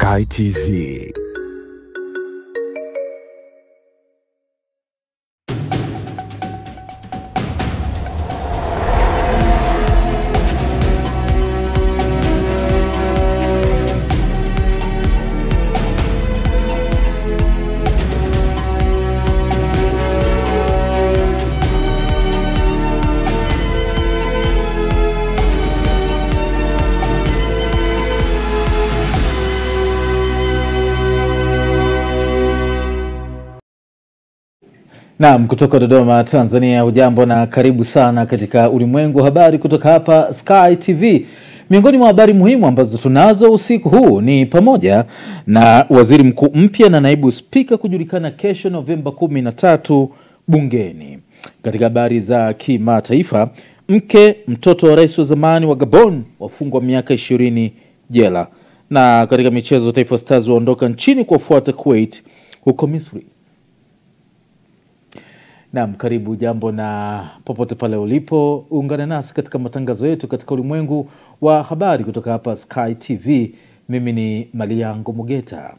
Sky TV. Naam, kutoka Dodoma, Tanzania. Ujambo na karibu sana katika ulimwengu habari kutoka hapa Sky TV. Miongoni mwa habari muhimu ambazo tunazo usiku huu ni pamoja na waziri mkuu mpya na naibu spika kujulikana kesho Novemba 13 bungeni. Katika habari za kimataifa, mtoto wa rais wa zamani wa Gabon wafungwa miaka 20 jela. Na katika michezo, Taifa Stars waondoka nchini kufuata Kuwait huko Misri. Naam, karibu jambo na popote pale ulipo, ungana nasi katika matangazo yetu katika ulimwengu wa habari kutoka hapa Sky TV. Mimi ni Maliango Mugeta.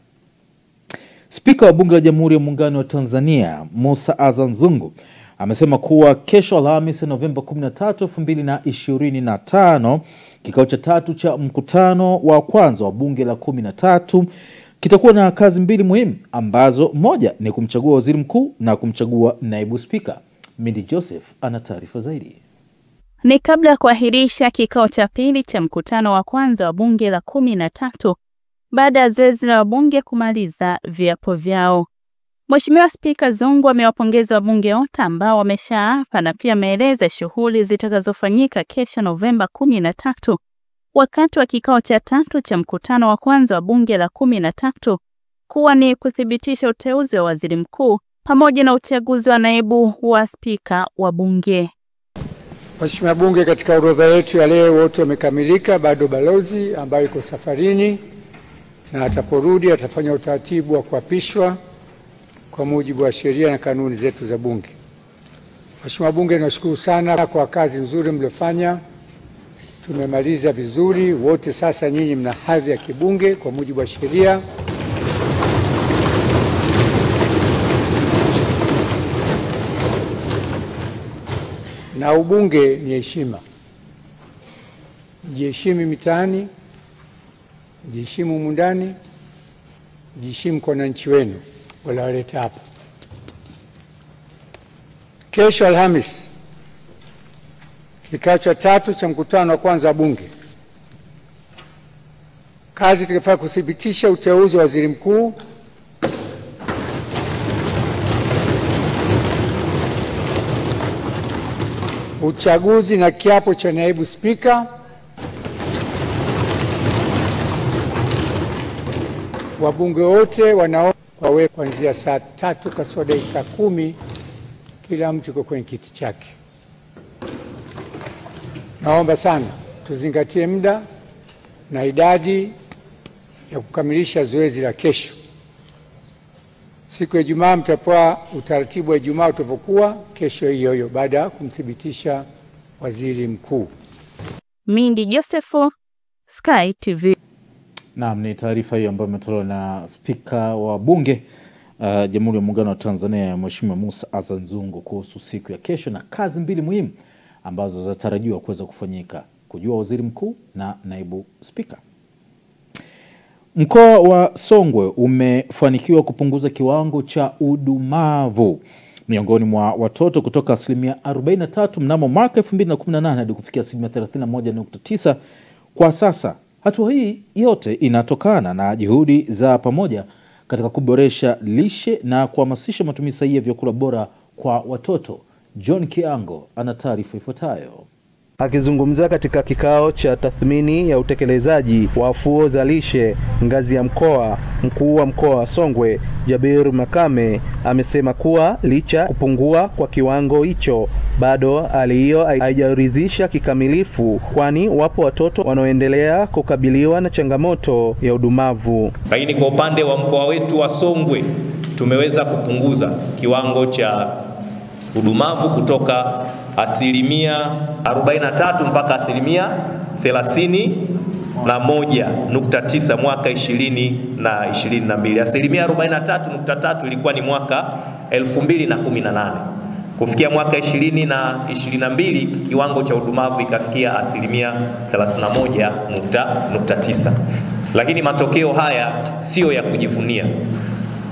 Spika wa Bunge la Jamhuri ya Muungano wa Tanzania, Musa Azan Zungu, amesema kuwa kesho Alhamisi Novemba 13, 2025, kikao cha 3 cha mkutano wa kwanza wa Bunge la 13 kitakuwa na kazi mbili muhimu ambazo moja ni kumchagua waziri mkuu na kumchagua naibu spika. Mindi Joseph ana taarifa zaidi. Ni kabla ya kuahirisha kikao cha pili cha mkutano wa kwanza wa bunge la 13 baada ya zoezi la wabunge kumaliza viapo vyao. Mheshimiwa Spika Zungu amewapongeza wabunge wote ambao wameshaapa na pia ameeleza shughuli zitakazofanyika kesho Novemba 13 wakati wa kikao cha 3 cha mkutano wa kwanza wa bunge la 13 kuwa ni kuthibitisha uteuzi wa waziri mkuu pamoja na uchaguzi wa naibu wa spika wa bunge. Mheshimiwa bunge, katika orodha yetu ya leo wote wamekamilika. Bado balozi ambaye yuko safarini na ataporudi atafanya utaratibu wa kuapishwa kwa mujibu wa sheria na kanuni zetu za bunge. Mheshimiwa bunge, nashukuru sana kwa kazi nzuri mliofanya. Tumemaliza vizuri wote. Sasa nyinyi mna hadhi ya kibunge kwa mujibu wa sheria. Na ubunge ni heshima. Jiheshimu mitaani, jiheshimu humu ndani, jiheshimu kwa wananchi wenu waliowaleta hapa. Kesho Alhamisi, kikao cha 3 cha mkutano wa kwanza wa bunge, kazi tukifanya kuthibitisha uteuzi wa waziri mkuu, uchaguzi na kiapo cha naibu spika. Wabunge wote wanaomba wawe kuanzia saa 3 kasoro dakika 10 kila mtu yuko kwenye kiti chake. Naomba sana tuzingatie muda na idadi ya kukamilisha zoezi la kesho. Siku ya Ijumaa mtapewa utaratibu wa Ijumaa utavyokuwa kesho hiyo baada ya kumthibitisha waziri mkuu. Mindi Joseph, Sky TV. Naam, ni taarifa hiyo ambayo imetolewa na spika wa bunge Jamhuri ya Muungano wa Tanzania, Mheshimiwa Musa Azan Zungu, kuhusu siku ya kesho na kazi mbili muhimu ambazo zinatarajiwa kuweza kufanyika: kujua waziri mkuu na naibu spika. Mkoa wa Songwe umefanikiwa kupunguza kiwango cha udumavu miongoni mwa watoto kutoka 43% mnamo mwaka 2018 hadi kufikia 31.9 kwa sasa. Hatua hii yote inatokana na juhudi za pamoja katika kuboresha lishe na kuhamasisha matumizi sahihi ya vyakula bora kwa watoto. John Kiango ana taarifa ifuatayo. Akizungumza katika kikao cha tathmini ya utekelezaji wa afuo za lishe ngazi ya mkoa, mkuu wa mkoa wa Songwe Jabir Makame amesema kuwa licha kupungua kwa kiwango hicho, bado hali hiyo haijaridhisha kikamilifu, kwani wapo watoto wanaoendelea kukabiliwa na changamoto ya udumavu. Lakini kwa upande wa mkoa wetu wa Songwe tumeweza kupunguza kiwango cha udumavu kutoka 43% mpaka 30%. 41.9 mwaka 2022. Asilimia 43.3 ilikuwa ni mwaka 2018. Kufikia mwaka 2022 kiwango cha udumavu ikafikia asilimia 31.9. Lakini matokeo haya sio ya kujivunia.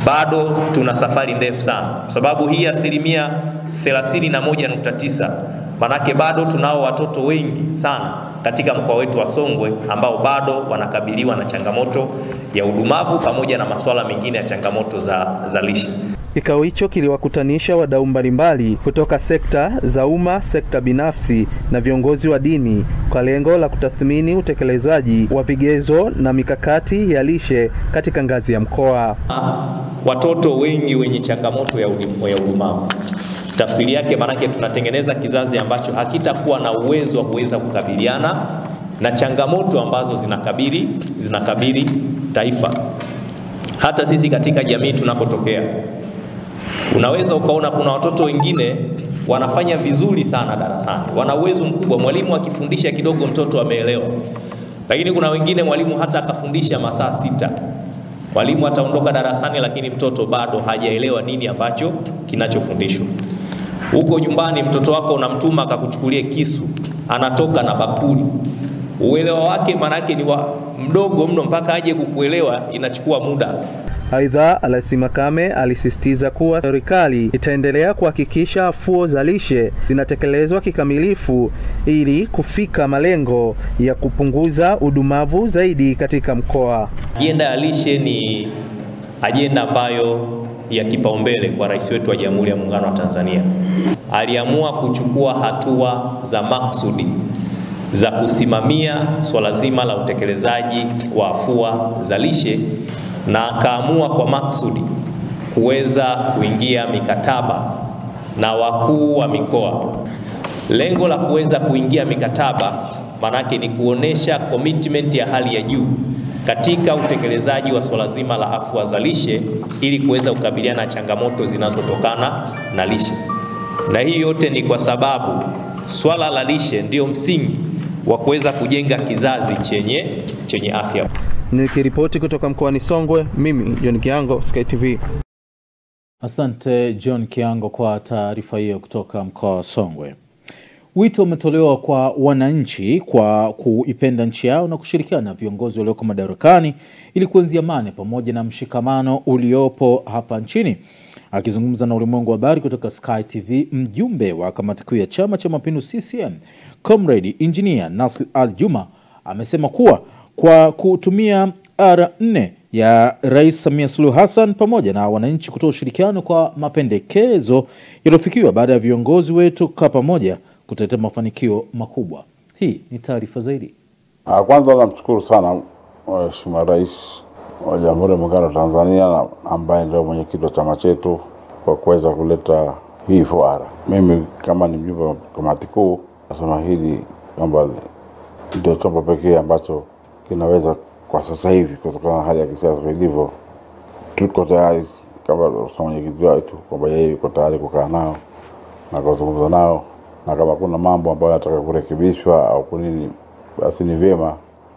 Bado tuna safari ndefu sana, kwa sababu hii asilimia 31.9 manake bado tunao watoto wengi sana katika mkoa wetu wa Songwe ambao bado wanakabiliwa na changamoto ya udumavu pamoja na masuala mengine ya changamoto za lishe. Kikao hicho kiliwakutanisha wadau mbalimbali kutoka sekta za umma, sekta binafsi na viongozi wa dini kwa lengo la kutathmini utekelezaji wa vigezo na mikakati ya lishe katika ngazi ya mkoa. Watoto wengi wenye changamoto ya udumavu. Tafsiri yake manake tunatengeneza kizazi ambacho hakitakuwa na uwezo wa kuweza kukabiliana na changamoto ambazo zinakabili taifa. Hata sisi katika jamii tunapotokea, unaweza ukaona kuna watoto wengine wanafanya vizuri sana darasani, wana uwezo mkubwa, mwalimu akifundisha kidogo mtoto ameelewa. Lakini kuna wengine mwalimu hata akafundisha masaa 6, mwalimu ataondoka darasani lakini mtoto bado hajaelewa nini ambacho kinachofundishwa. Huko nyumbani mtoto wako unamtuma akakuchukulie kisu, anatoka na bakuli. Uelewa wake manake ni mdogo mno, mpaka aje kukuelewa inachukua muda. Aidha, Alasi Makame alisisitiza kuwa serikali itaendelea kuhakikisha afuo za lishe zinatekelezwa kikamilifu ili kufika malengo ya kupunguza udumavu zaidi katika mkoa. Ajenda ya lishe ni ajenda ambayo ya kipaumbele kwa rais wetu wa Jamhuri ya Muungano wa Tanzania. Aliamua kuchukua hatua za maksudi za kusimamia swala zima la utekelezaji wa afua za lishe, na akaamua kwa maksudi kuweza kuingia mikataba na wakuu wa mikoa. Lengo la kuweza kuingia mikataba manake ni kuonesha commitment ya hali ya juu katika utekelezaji wa swala zima la afua za lishe ili kuweza kukabiliana na changamoto zinazotokana na lishe. Na hii yote ni kwa sababu swala la lishe ndio msingi wa kuweza kujenga kizazi chenye afya. Nikiripoti kutoka mkoani Songwe, mimi John Kiango, Sky TV. Asante John Kiango kwa taarifa hiyo kutoka mkoa wa Songwe. Wito umetolewa kwa wananchi kwa kuipenda nchi yao na kushirikiana na viongozi walioko madarakani ili kuenzi amani pamoja na mshikamano uliopo hapa nchini. Akizungumza na ulimwengu wa habari kutoka Sky TV, mjumbe wa kamati kuu ya Chama cha Mapinduzi CCM, Comrade Engineer Nasli Al-Juma amesema kuwa kwa kutumia R4 ya Rais Samia Suluhu Hassan pamoja na wananchi kutoa ushirikiano kwa mapendekezo yaliyofikiwa baada ya viongozi wetu kukaa pamoja kutetea mafanikio makubwa. Hii ni taarifa zaidi. Kwanza namshukuru sana Mheshimiwa Rais wa Jamhuri ya Muungano wa Tanzania na ambaye ndio mwenyekiti wa chama chetu kwa kuweza kuleta hii fuara. Mimi kama ni mjumbe wa kamati kuu nasema hili kwamba ndio chombo pekee ambacho kinaweza kwa sasa hivi kutokana na hali ya kisiasa ilivyo, tuko tayari kama mwenyekiti wetu kwamba yeye yuko tayari kukaa nao na kuzungumza nao, na kama kuna mambo ambayo yanataka kurekebishwa au kunini, basi ni vyema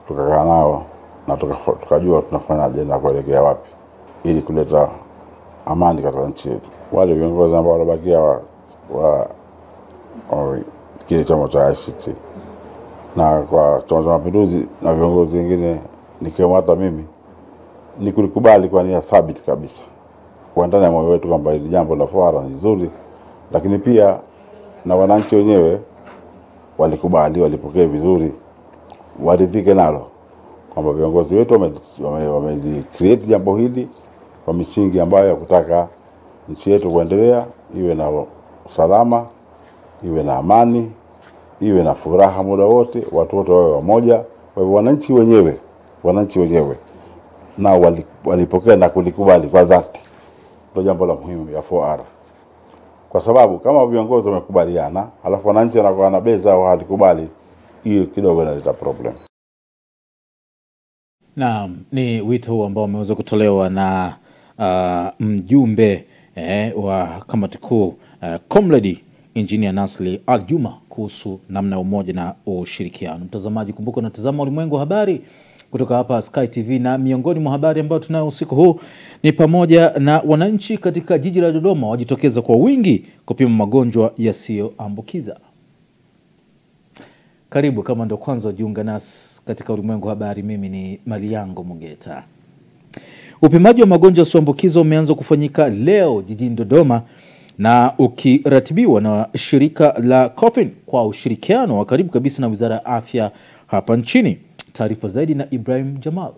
tukakaa nao na tukajua tunafanyaje na kuelekea wapi ili kuleta amani katika nchi yetu. Wale viongozi ambao wanabakia wa kile chama cha ACT na kwa Chama cha Mapinduzi na viongozi wengine nikiwemo hata mimi, ni kulikubali kwa nia thabiti kabisa kwa ndani ya moyo wetu kwamba hili jambo la fuara ni zuri, lakini pia na wananchi wenyewe walikubali, walipokea vizuri, waridhike nalo kwamba viongozi wetu wamecreate jambo hili kwa misingi ambayo ya kutaka nchi yetu kuendelea, iwe na usalama, iwe na amani, iwe na furaha muda wote, watu wote wawe wamoja. Kwa hivyo wananchi wenyewe na walipokea na kulikubali kwa dhati. Ndio jambo la muhimu ya fuara. Kwa sababu kama viongozi wamekubaliana alafu wananchi wanakuwa wanabeza au halikubali, hiyo kidogo inaleta problem. Naam, ni wito ambao umeweza kutolewa na mjumbe wa kamati kuu Comrade Engineer Nasli Al-Juma kuhusu namna ya umoja na ushirikiano. Mtazamaji, kumbuka unatazama Ulimwengu wa Habari kutoka hapa Sky TV, na miongoni mwa habari ambayo tunayo usiku huu ni pamoja na wananchi katika jiji la Dodoma wajitokeza kwa wingi kupima magonjwa yasiyoambukiza. Karibu kama ndio kwanza jiunga nasi katika Ulimwengu wa Habari, mimi ni Maliango Mugeta. Upimaji wa magonjwa yasiyoambukiza umeanza kufanyika leo jijini Dodoma na ukiratibiwa na shirika la Coffin kwa ushirikiano wa karibu kabisa na Wizara ya Afya hapa nchini. Taarifa zaidi na Ibrahim Jamal.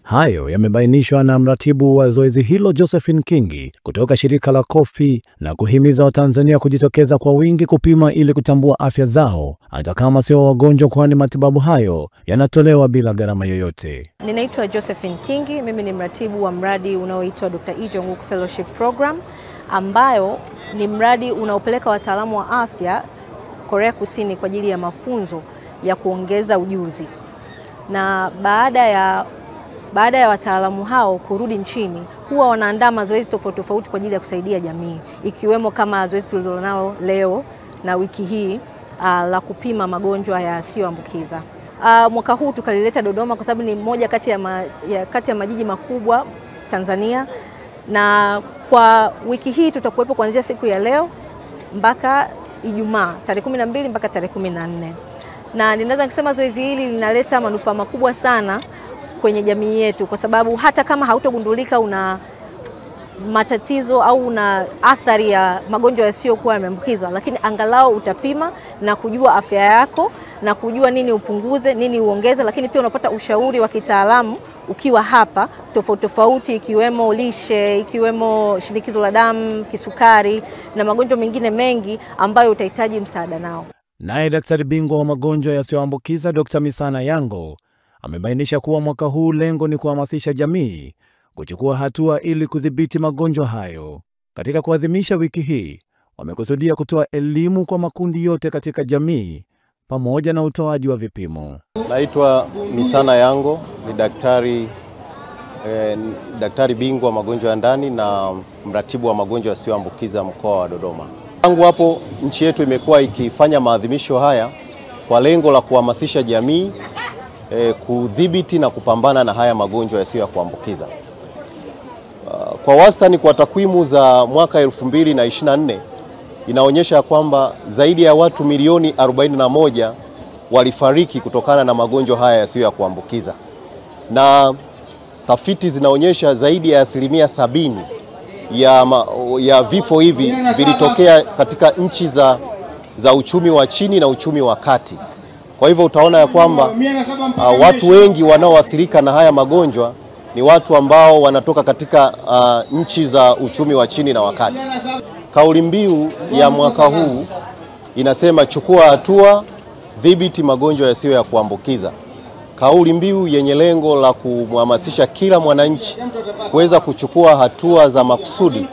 Hayo yamebainishwa na mratibu wa zoezi hilo Josephine Kingi kutoka shirika la Coffin na kuhimiza Watanzania kujitokeza kwa wingi kupima ili kutambua afya zao hata kama sio wagonjwa, kwani matibabu hayo yanatolewa bila gharama yoyote. Ninaitwa Josephine Kingi, mimi ni mratibu wa mradi unaoitwa Dr. Lee Jong-Wook Fellowship Program, ambayo ni mradi unaopeleka wataalamu wa afya Korea Kusini kwa ajili ya mafunzo ya kuongeza ujuzi. Na baada ya wataalamu hao kurudi nchini, huwa wanaandaa mazoezi tofauti kwa ajili ya kusaidia jamii, ikiwemo kama zoezi tulilonalo leo na wiki hii la kupima magonjwa yasiyoambukiza. Mwaka huu tukalileta Dodoma kwa sababu ni moja kati ya majiji makubwa Tanzania, na kwa wiki hii tutakuwepo kuanzia siku ya leo mpaka Ijumaa tarehe 12 mpaka tarehe 14. Na ninaweza kusema zoezi hili linaleta manufaa makubwa sana kwenye jamii yetu, kwa sababu hata kama hautogundulika una matatizo au una athari ya magonjwa yasiyokuwa yameambukizwa, lakini angalau utapima na kujua afya yako na kujua nini upunguze, nini uongeze, lakini pia unapata ushauri wa kitaalamu ukiwa hapa tofauti, ikiwemo lishe, ikiwemo shinikizo la damu, kisukari na magonjwa mengine mengi ambayo utahitaji msaada nao. Naye daktari bingwa wa magonjwa yasiyoambukiza Dr. Misana Yango amebainisha kuwa mwaka huu lengo ni kuhamasisha jamii kuchukua hatua ili kudhibiti magonjwa hayo. Katika kuadhimisha wiki hii, wamekusudia kutoa elimu kwa makundi yote katika jamii pamoja na utoaji wa vipimo. Naitwa Misana Yango, ni daktari bingwa wa magonjwa ya ndani na mratibu wa magonjwa yasiyoambukiza mkoa wa Dodoma. Tangu hapo nchi yetu imekuwa ikifanya maadhimisho haya kwa lengo la kuhamasisha jamii kudhibiti na kupambana na haya magonjwa yasiyo ya kuambukiza. Kwa wastani, kwa takwimu za mwaka 2024 inaonyesha kwamba zaidi ya watu milioni 41 walifariki kutokana na magonjwa haya yasiyo ya kuambukiza, na tafiti zinaonyesha zaidi ya 70% ya vifo hivi vilitokea katika nchi za uchumi wa chini na uchumi wa kati. Kwa hivyo utaona ya kwamba watu wengi wanaoathirika na haya magonjwa ni watu ambao wanatoka katika nchi za uchumi wa chini na wa kati. Kauli mbiu ya mwaka huu inasema chukua hatua, dhibiti magonjwa yasiyo ya kuambukiza. Kauli mbiu yenye lengo la kuhamasisha kila mwananchi kuweza kuchukua hatua za makusudi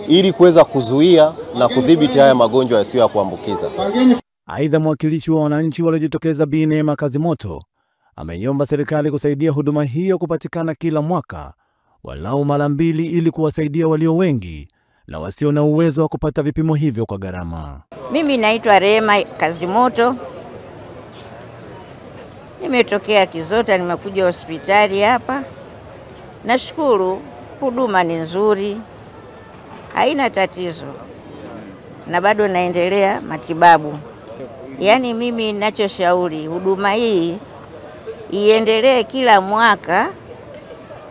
ili kuweza kuzuia na kudhibiti haya magonjwa yasiyo ya kuambukiza. Aidha, mwakilishi wa wananchi waliojitokeza Bi Neema Kazimoto ameiomba serikali kusaidia huduma hiyo kupatikana kila mwaka walau mara 2 ili kuwasaidia walio wengi na wasio na uwezo wa kupata vipimo hivyo kwa gharama. Mimi naitwa Neema Kazimoto. Nimetokea Kizota, nimekuja hospitali hapa. Nashukuru, huduma ni nzuri, haina tatizo, na bado naendelea matibabu. Yaani mimi ninachoshauri, huduma hii iendelee kila mwaka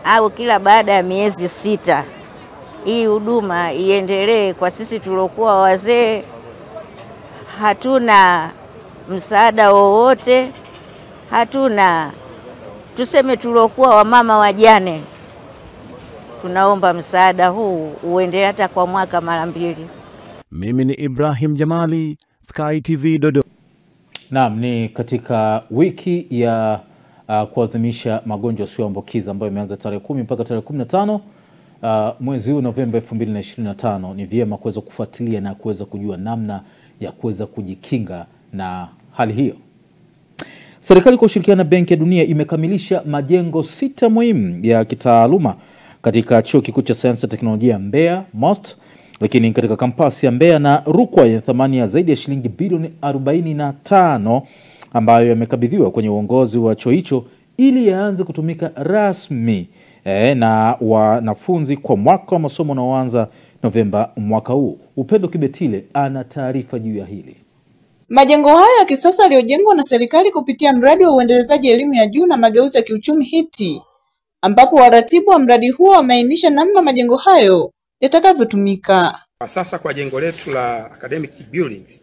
au kila baada ya miezi 6. Hii huduma iendelee kwa sisi tuliokuwa wazee, hatuna msaada wowote, hatuna, tuseme tuliokuwa wamama wajane, tunaomba msaada huu uendelee hata kwa mwaka mara 2. Mimi ni Ibrahim Jamali, Sky TV Dodoma. Naam, ni katika wiki ya kuadhimisha magonjwa yasiyoambukiza ambayo imeanza tarehe 10 mpaka tarehe 15 mwezi huu Novemba 2025. Ni vyema kuweza kufuatilia na kuweza kujua namna ya kuweza kujikinga na hali hiyo. Serikali kwa ushirikiano na Benki ya Dunia imekamilisha majengo 6 muhimu ya kitaaluma katika Chuo Kikuu cha Sayansi na Teknolojia Mbeya, MOST, Lakini katika kampasi ya Mbeya na Rukwa ya thamani ya zaidi ya shilingi bilioni 45 ambayo yamekabidhiwa kwenye uongozi wa chuo hicho ili yaanze kutumika rasmi na wanafunzi kwa mwaka wa masomo unaoanza Novemba mwaka huu. Upendo Kibetile ana taarifa juu ya hili. Majengo haya ya kisasa yaliyojengwa na serikali kupitia mradi wa uendelezaji elimu ya juu na mageuzi ya kiuchumi HITI, ambapo waratibu wa mradi huo wameainisha namna majengo hayo yatakavyotumika. Sasa kwa jengo letu la academic buildings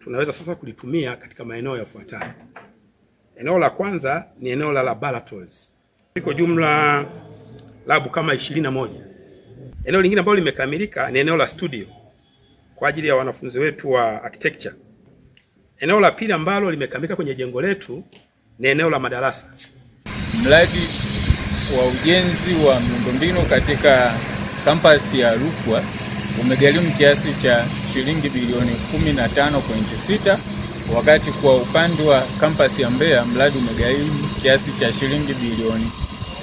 tunaweza sasa kulitumia katika maeneo yafuatayo. Eneo la kwanza ni eneo la laboratories. Iko jumla labu kama 21. Eneo lingine ambalo limekamilika ni eneo la studio kwa ajili ya wanafunzi wetu wa architecture. Eneo la pili ambalo limekamilika kwenye jengo letu ni eneo la madarasa. Mradi wa ujenzi wa miundombinu katika kampasi ya Rukwa umegharimu kiasi cha shilingi bilioni 15.6, wakati kwa upande wa kampasi ya Mbeya mradi umegharimu kiasi cha shilingi bilioni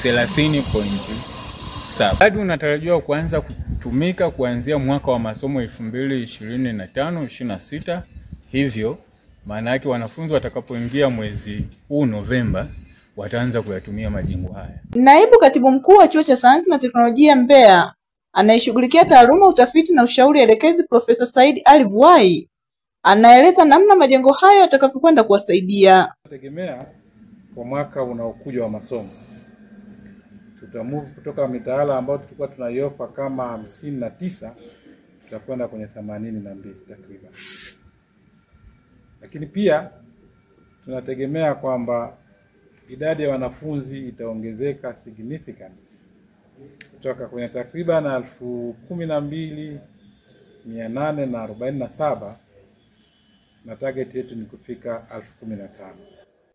30.7. Mradi unatarajiwa kuanza kutumika kuanzia mwaka wa masomo 2025-26. Hivyo maana yake wanafunzi watakapoingia mwezi huu Novemba wataanza kuyatumia majengo haya. Naibu Katibu Mkuu wa Chuo cha Sayansi na Teknolojia Mbeya anayeshughulikia taaluma, utafiti na ushauri elekezi, Profesa Said Ali Vuai, anaeleza namna majengo hayo yatakavyokwenda kuwasaidia. Tunategemea kwa mwaka unaokuja wa masomo tutamove kutoka mitaala ambayo tulikuwa tunaiofa kama 59 tutakwenda kwenye 82 takriban. Lakini pia tunategemea kwamba idadi ya wanafunzi itaongezeka significant kutoka kwenye takriban 12,847 na target yetu ni kufika 15,000.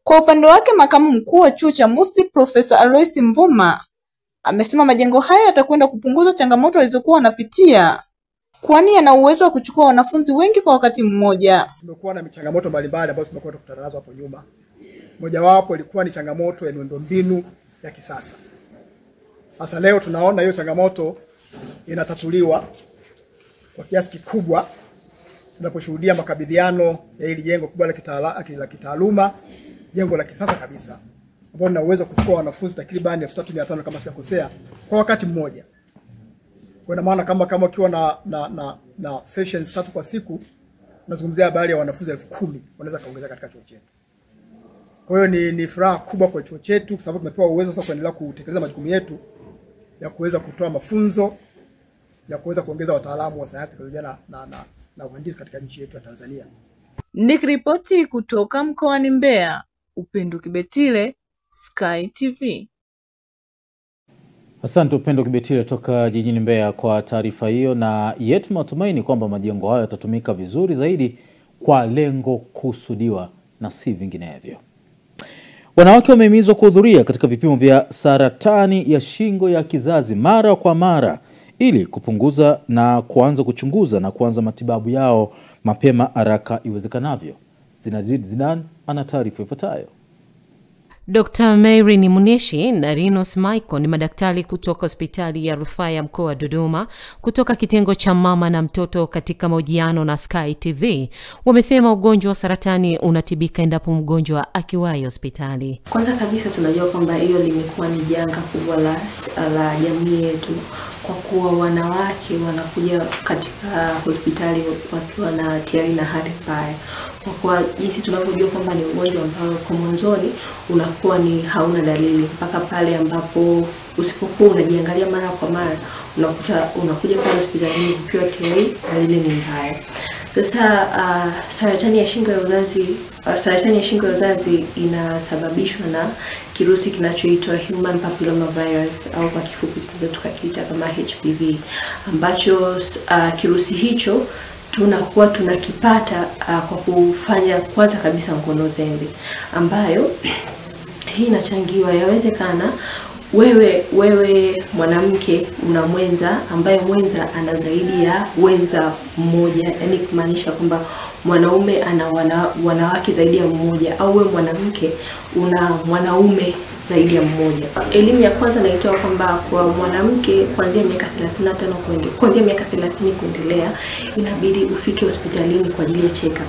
Kwa upande wake, makamu mkuu wa chuo cha MUST Profesa Alois Mvuma amesema majengo haya yatakwenda kupunguza changamoto walizokuwa wanapitia, kwani yana uwezo wa kuchukua wanafunzi wengi kwa wakati mmoja. Tumekuwa na changamoto mbalimbali ambazo tumekuwa tukutana nazo hapo nyuma. Mojawapo ilikuwa ni changamoto ya miundombinu ya kisasa. Sasa leo tunaona hiyo changamoto inatatuliwa kwa kiasi kikubwa tunaposhuhudia makabidhiano ya hili jengo kubwa la kitaaluma, jengo la kisasa kabisa, ambalo lina uwezo kuchukua wanafunzi takriban 3,500 kama sijakosea kwa wakati mmoja. Kwa maana kama ukiwa na sessions 3 kwa siku, nazungumzia habari ya wanafunzi 10,000 wanaweza kaongezeka katika chuo chetu. Kwa hiyo ni furaha kubwa kwa chuo chetu kwa sababu tumepewa uwezo sasa kuendelea kutekeleza majukumu yetu ya kuweza kutoa mafunzo ya kuweza kuongeza wataalamu wa sayansi, teknolojia na uhandisi katika nchi yetu ya Tanzania. Nikiripoti kutoka mkoani Mbeya, Upendo Kibetile, Sky TV. Asante Upendo Kibetile toka jijini Mbeya kwa taarifa hiyo, na yetu matumaini kwamba majengo hayo yatatumika vizuri zaidi kwa lengo kusudiwa na si vinginevyo. Wanawake wamehimizwa kuhudhuria katika vipimo vya saratani ya shingo ya kizazi mara kwa mara ili kupunguza na kuanza kuchunguza na kuanza matibabu yao mapema haraka iwezekanavyo. Zinan ana taarifa ifuatayo. Dr. Mary Nimuneshi na Rinos Michael ni madaktari kutoka hospitali ya rufaa ya mkoa wa Dodoma kutoka kitengo cha mama na mtoto. Katika mahojiano na Sky TV wamesema ugonjwa wa saratani unatibika endapo mgonjwa akiwahi hospitali. Kwanza kabisa tunajua kwamba hiyo limekuwa ni janga kubwa la jamii yetu, kwa kuwa wanawake wanakuja katika hospitali wakiwa na tayari na hali mbaya. Kwa kuwa jinsi tunavyojua kwamba ni ugonjwa ambao kwa mwanzoni unakuwa ni hauna dalili mpaka pale ambapo usipokuwa unajiangalia mara kwa mara unakuja pale hospitalini ukiwa tayari dalili ni mbaya. Sasa saratani ya shingo ya uzazi inasababishwa na kirusi kinachoitwa human papilloma virus au kwa kifupi tukakiita kama HPV, ambacho kirusi hicho tunakuwa tunakipata kwa kufanya kwanza kabisa ngono zembe, ambayo hii inachangiwa, yawezekana wewe mwanamke una mwenza ambaye mwenza ana zaidi ya wenza mmoja, yani kumaanisha kwamba mwanaume ana wanawake zaidi ya mmoja, au wewe mwanamke una mwanaume zaidi ya mmoja. Elimu ya kwanza naitoa kwamba kwa mwanamke kuanzia miaka 35 kuanzia miaka 30 kuendelea inabidi ufike hospitalini kwa ajili ya check-up.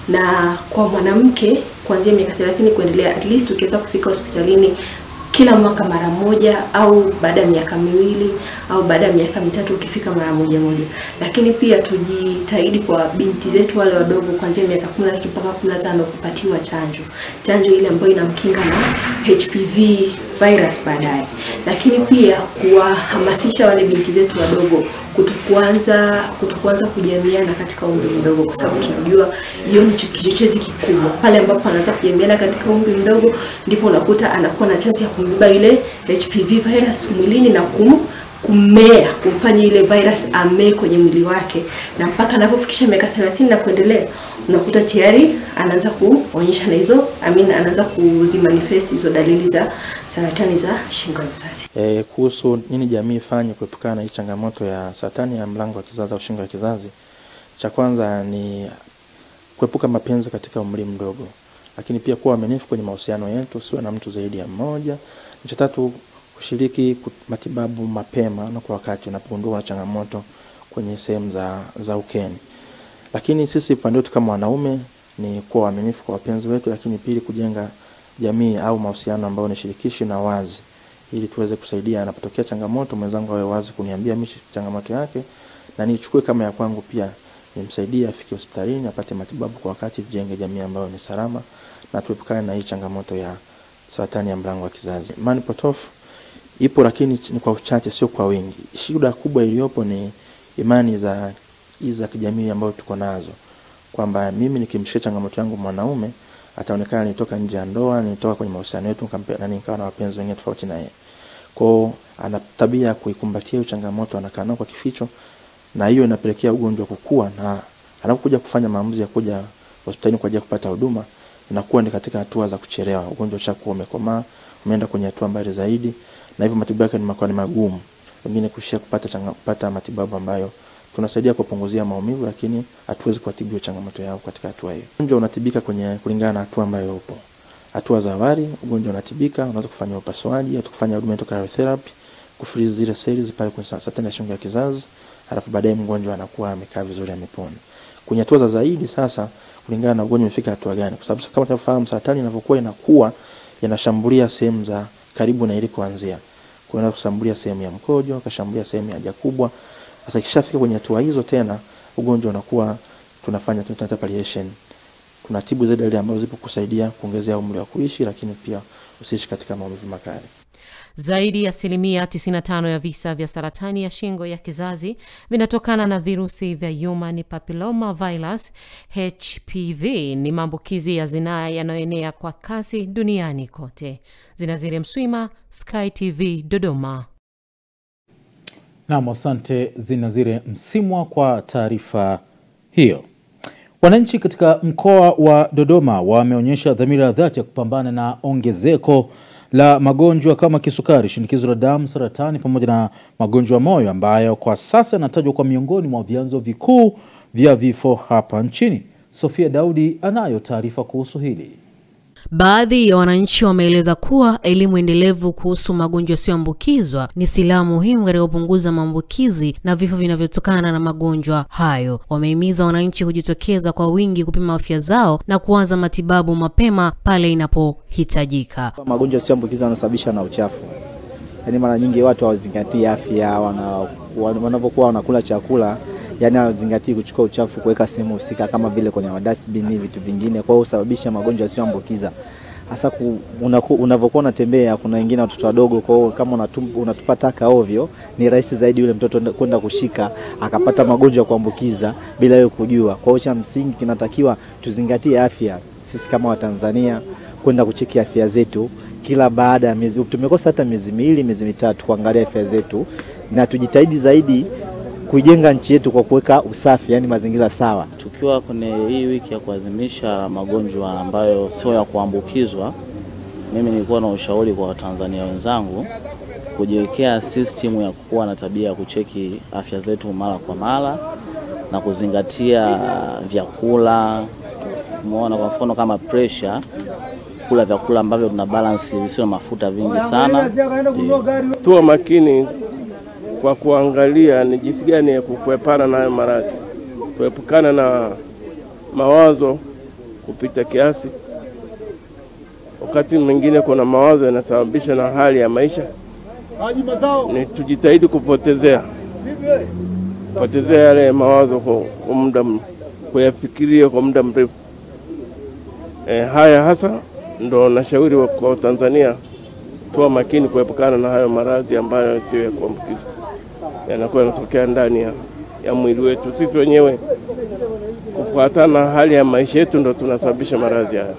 Na kwa mwanamke kuanzia miaka 30 kuendelea at least ukiweza kufika hospitalini kila mwaka mara moja au baada ya miaka miwili au baada ya miaka mitatu ukifika mara moja. Lakini pia tujitahidi kwa binti zetu wale wadogo kuanzia miaka 13 mpaka 15 kupatiwa chanjo ile ambayo inamkinga na HPV virus baadaye. Lakini pia kuwahamasisha wale binti zetu wadogo kutokuanza kujamiana katika umri mdogo, kwa sababu tunajua hiyo ni kichochezi kikubwa. Pale ambapo anaanza kujamiana katika umri mdogo ndipo unakuta anakuwa na chance ya kumbeba ile HPV virus mwilini na kumfanya ile virus amee kwenye mwili wake, na mpaka anapofikisha miaka 30 na kuendelea unakuta tayari anaanza kuonyesha na hizo anaanza kuzimanifest hizo dalili za saratani za shingo ya kizazi. Kuhusu nini jamii ifanye kuepukana na hii changamoto ya saratani ya mlango wa kizazi au shingo ya kizazi, cha kwanza ni kuepuka mapenzi katika umri mdogo, lakini pia kuwa waaminifu kwenye mahusiano yetu, siwe na mtu zaidi ya mmoja. Cha tatu, kushiriki matibabu mapema na kwa wakati unapogundua changamoto kwenye sehemu za ukeni. Lakini sisi upande wetu kama wanaume ni kuwa waaminifu kwa wapenzi wetu, lakini pili kujenga jamii au mahusiano ambayo ni shirikishi na wazi, ili tuweze kusaidia anapotokea changamoto mwenzangu awe wazi kuniambia mimi changamoto yake na nichukue kama ya kwangu, pia nimsaidie afike hospitalini apate matibabu kwa wakati, tujenge jamii ambayo ni salama na tuepukane na hii changamoto ya saratani ya mlango wa kizazi. Imani potofu ipo, lakini ni kwa uchache, sio kwa wingi. Shida kubwa iliyopo ni imani za kijamii ambazo tuko nazo, kwamba mimi nikimshika changamoto yangu mwanaume ataonekana nitoka nje ya ndoa, nitoka kwenye mahusiano yetu na nikawa na wapenzi wengine tofauti na yeye. Kwa ana tabia kuikumbatia changamoto, anakaa nao kwa kificho, na hiyo inapelekea ugonjwa kukua, na anapokuja kufanya maamuzi ya kuja hospitalini kwa ajili ya kupata huduma inakuwa ni katika hatua za kuchelewa. Ugonjwa ushakuwa umekomaa, umeenda kwenye hatua mbali zaidi, na hivyo matibabu yake ni magumu. Wengine kushia kupata matibabu ambayo tunasaidia kupunguzia maumivu, lakini hatuwezi kuatibu changamoto yao katika hatua hiyo. Ugonjwa unatibika kulingana na hatua ambayo upo. Hatua za awali ugonjwa unatibika, unaweza kufanya upasuaji au kufanya augmented cryotherapy, kufreeze zile seli pale kwenye saratani ya shingo ya kizazi, halafu baadaye mgonjwa anakuwa amekaa vizuri, amepona. Kwenye hatua za zaidi sasa kulingana na ugonjwa umefika hatua gani, kwa sababu kama tunafahamu saratani inavyokuwa inakuwa inashambulia sehemu za karibu na ile kuanzia. Kuna kushambulia sehemu ya mkojo, kashambulia sehemu ya haja kubwa. Sasa ikishafika kwenye hatua hizo tena ugonjwa unakuwa tunaita palliation. Tunatibu zile dalili ambazo zipo kusaidia kuongezea umri wa kuishi, lakini pia usiishi katika maumivu makali. Zaidi ya 95% ya visa vya saratani ya shingo ya kizazi vinatokana na virusi vya human papilloma virus HPV. Ni maambukizi ya zinaa yanayoenea kwa kasi duniani kote. Zinazire Mswima, Sky TV, Dodoma. Naam, asante Zinazire Msimwa kwa taarifa hiyo. Wananchi katika mkoa wa Dodoma wameonyesha dhamira ya dhati ya kupambana na ongezeko la magonjwa kama kisukari, shinikizo la damu, saratani pamoja na magonjwa moyo ambayo kwa sasa yanatajwa kwa miongoni mwa vyanzo vikuu vya vifo hapa nchini. Sofia Daudi anayo taarifa kuhusu hili. Baadhi ya wananchi wameeleza kuwa elimu endelevu kuhusu magonjwa yasiyoambukizwa ni silaha muhimu katika kupunguza maambukizi na vifo vinavyotokana na magonjwa hayo. Wamehimiza wananchi kujitokeza kwa wingi kupima afya zao na kuanza matibabu mapema pale inapohitajika. Magonjwa yasiyoambukizwa yanasababishwa na uchafu. Yaani mara nyingi watu hawazingatii afya, wanapokuwa wanakula chakula yani hawazingatii kuchukua uchafu kuweka sehemu husika kama vile kwenye dustbin, vitu vingine, kwa hiyo husababisha magonjwa yasiyoambukiza. Hasa unavyokuwa unatembea, kuna wengine watoto wadogo, kwa hiyo kama unatupa taka ovyo ni rahisi zaidi yule mtoto kwenda kushika akapata magonjwa ya kuambukiza bila yeye kujua. Kwa hiyo cha msingi kinatakiwa tuzingatie afya sisi kama Watanzania, kwenda kucheki afya zetu kila baada ya miezi. Tumekosa hata miezi 2, miezi 3 kuangalia afya zetu, na tujitahidi zaidi kujenga nchi yetu kwa kuweka usafi, yani mazingira sawa. Tukiwa kwenye hii wiki ya kuadhimisha magonjwa ambayo sio ya kuambukizwa, mimi nilikuwa na ushauri kwa Watanzania wenzangu kujiwekea system ya kuwa na tabia ya kucheki afya zetu mara kwa mara na kuzingatia vyakula. Umeona kwa mfano kama pressure, kula vyakula ambavyo tuna balance visio mafuta vingi sana. Tuwe makini kwa kuangalia ni jinsi gani ya kuepukana na maradhi. Kuepukana na mawazo kupita kiasi. Wakati mwingine kuna mawazo yanasababisha na hali ya maisha. Ni tujitahidi kupotezea yale mawazo kwa muda, kuyafikiria kwa muda mrefu. Haya hasa ndo nashauri kwa Tanzania tuwe makini kuepukana na hayo maradhi ambayo sio ya kuambukiza. Yanakuwa yanatokea ndani ya mwili wetu. Sisi wenyewe kufuatana na hali ya maisha yetu ndo tunasababisha maradhi haya.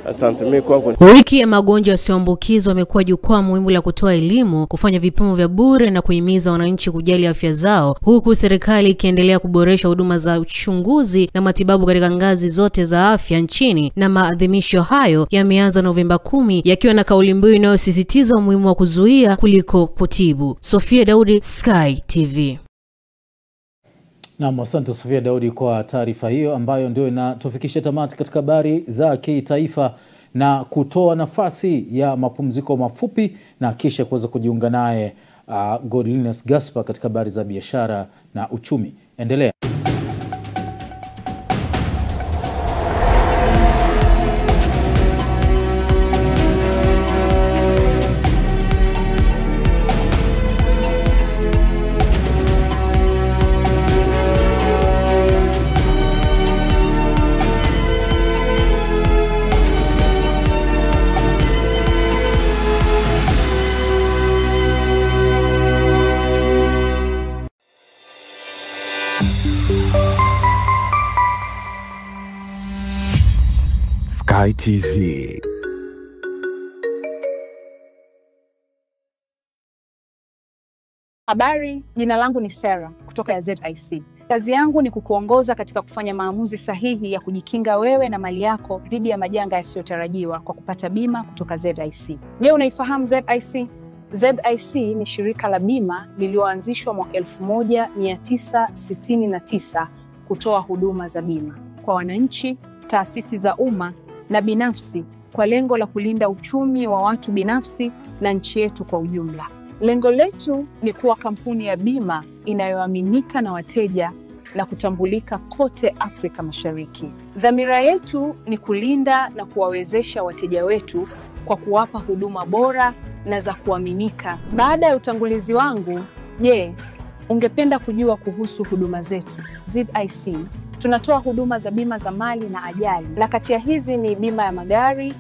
Asante mimi kwako. Wiki ya magonjwa yasiyoambukizwa imekuwa jukwaa muhimu la kutoa elimu, kufanya vipimo vya bure na kuhimiza wananchi kujali afya zao, huku serikali ikiendelea kuboresha huduma za uchunguzi na matibabu katika ngazi zote za afya nchini. Na maadhimisho hayo yameanza Novemba 10 yakiwa na kauli mbiu inayosisitiza umuhimu wa kuzuia kuliko kutibu. Sofia Daudi, Sky TV. Naam, asante Sofia Daudi kwa taarifa hiyo ambayo ndio inatufikisha tamati katika habari za kitaifa, na kutoa nafasi ya mapumziko mafupi na kisha kuweza kujiunga naye Godliness Gaspar katika habari za biashara na uchumi. Endelea. Sky TV. Habari, jina langu ni Sarah kutoka ya ZIC. Kazi yangu ni kukuongoza katika kufanya maamuzi sahihi ya kujikinga wewe na mali yako dhidi ya majanga yasiyotarajiwa kwa kupata bima kutoka ZIC. Je, unaifahamu ZIC? ZIC ni shirika la bima lililoanzishwa mwaka 1969 kutoa huduma za bima kwa wananchi, taasisi za umma na binafsi kwa lengo la kulinda uchumi wa watu binafsi na nchi yetu kwa ujumla. Lengo letu ni kuwa kampuni ya bima inayoaminika na wateja na kutambulika kote Afrika Mashariki. Dhamira yetu ni kulinda na kuwawezesha wateja wetu kwa kuwapa huduma bora na za kuaminika. Baada ya utangulizi wangu, je, ungependa kujua kuhusu huduma zetu? ZIC tunatoa huduma za bima za mali na ajali, na kati ya hizi ni bima ya magari,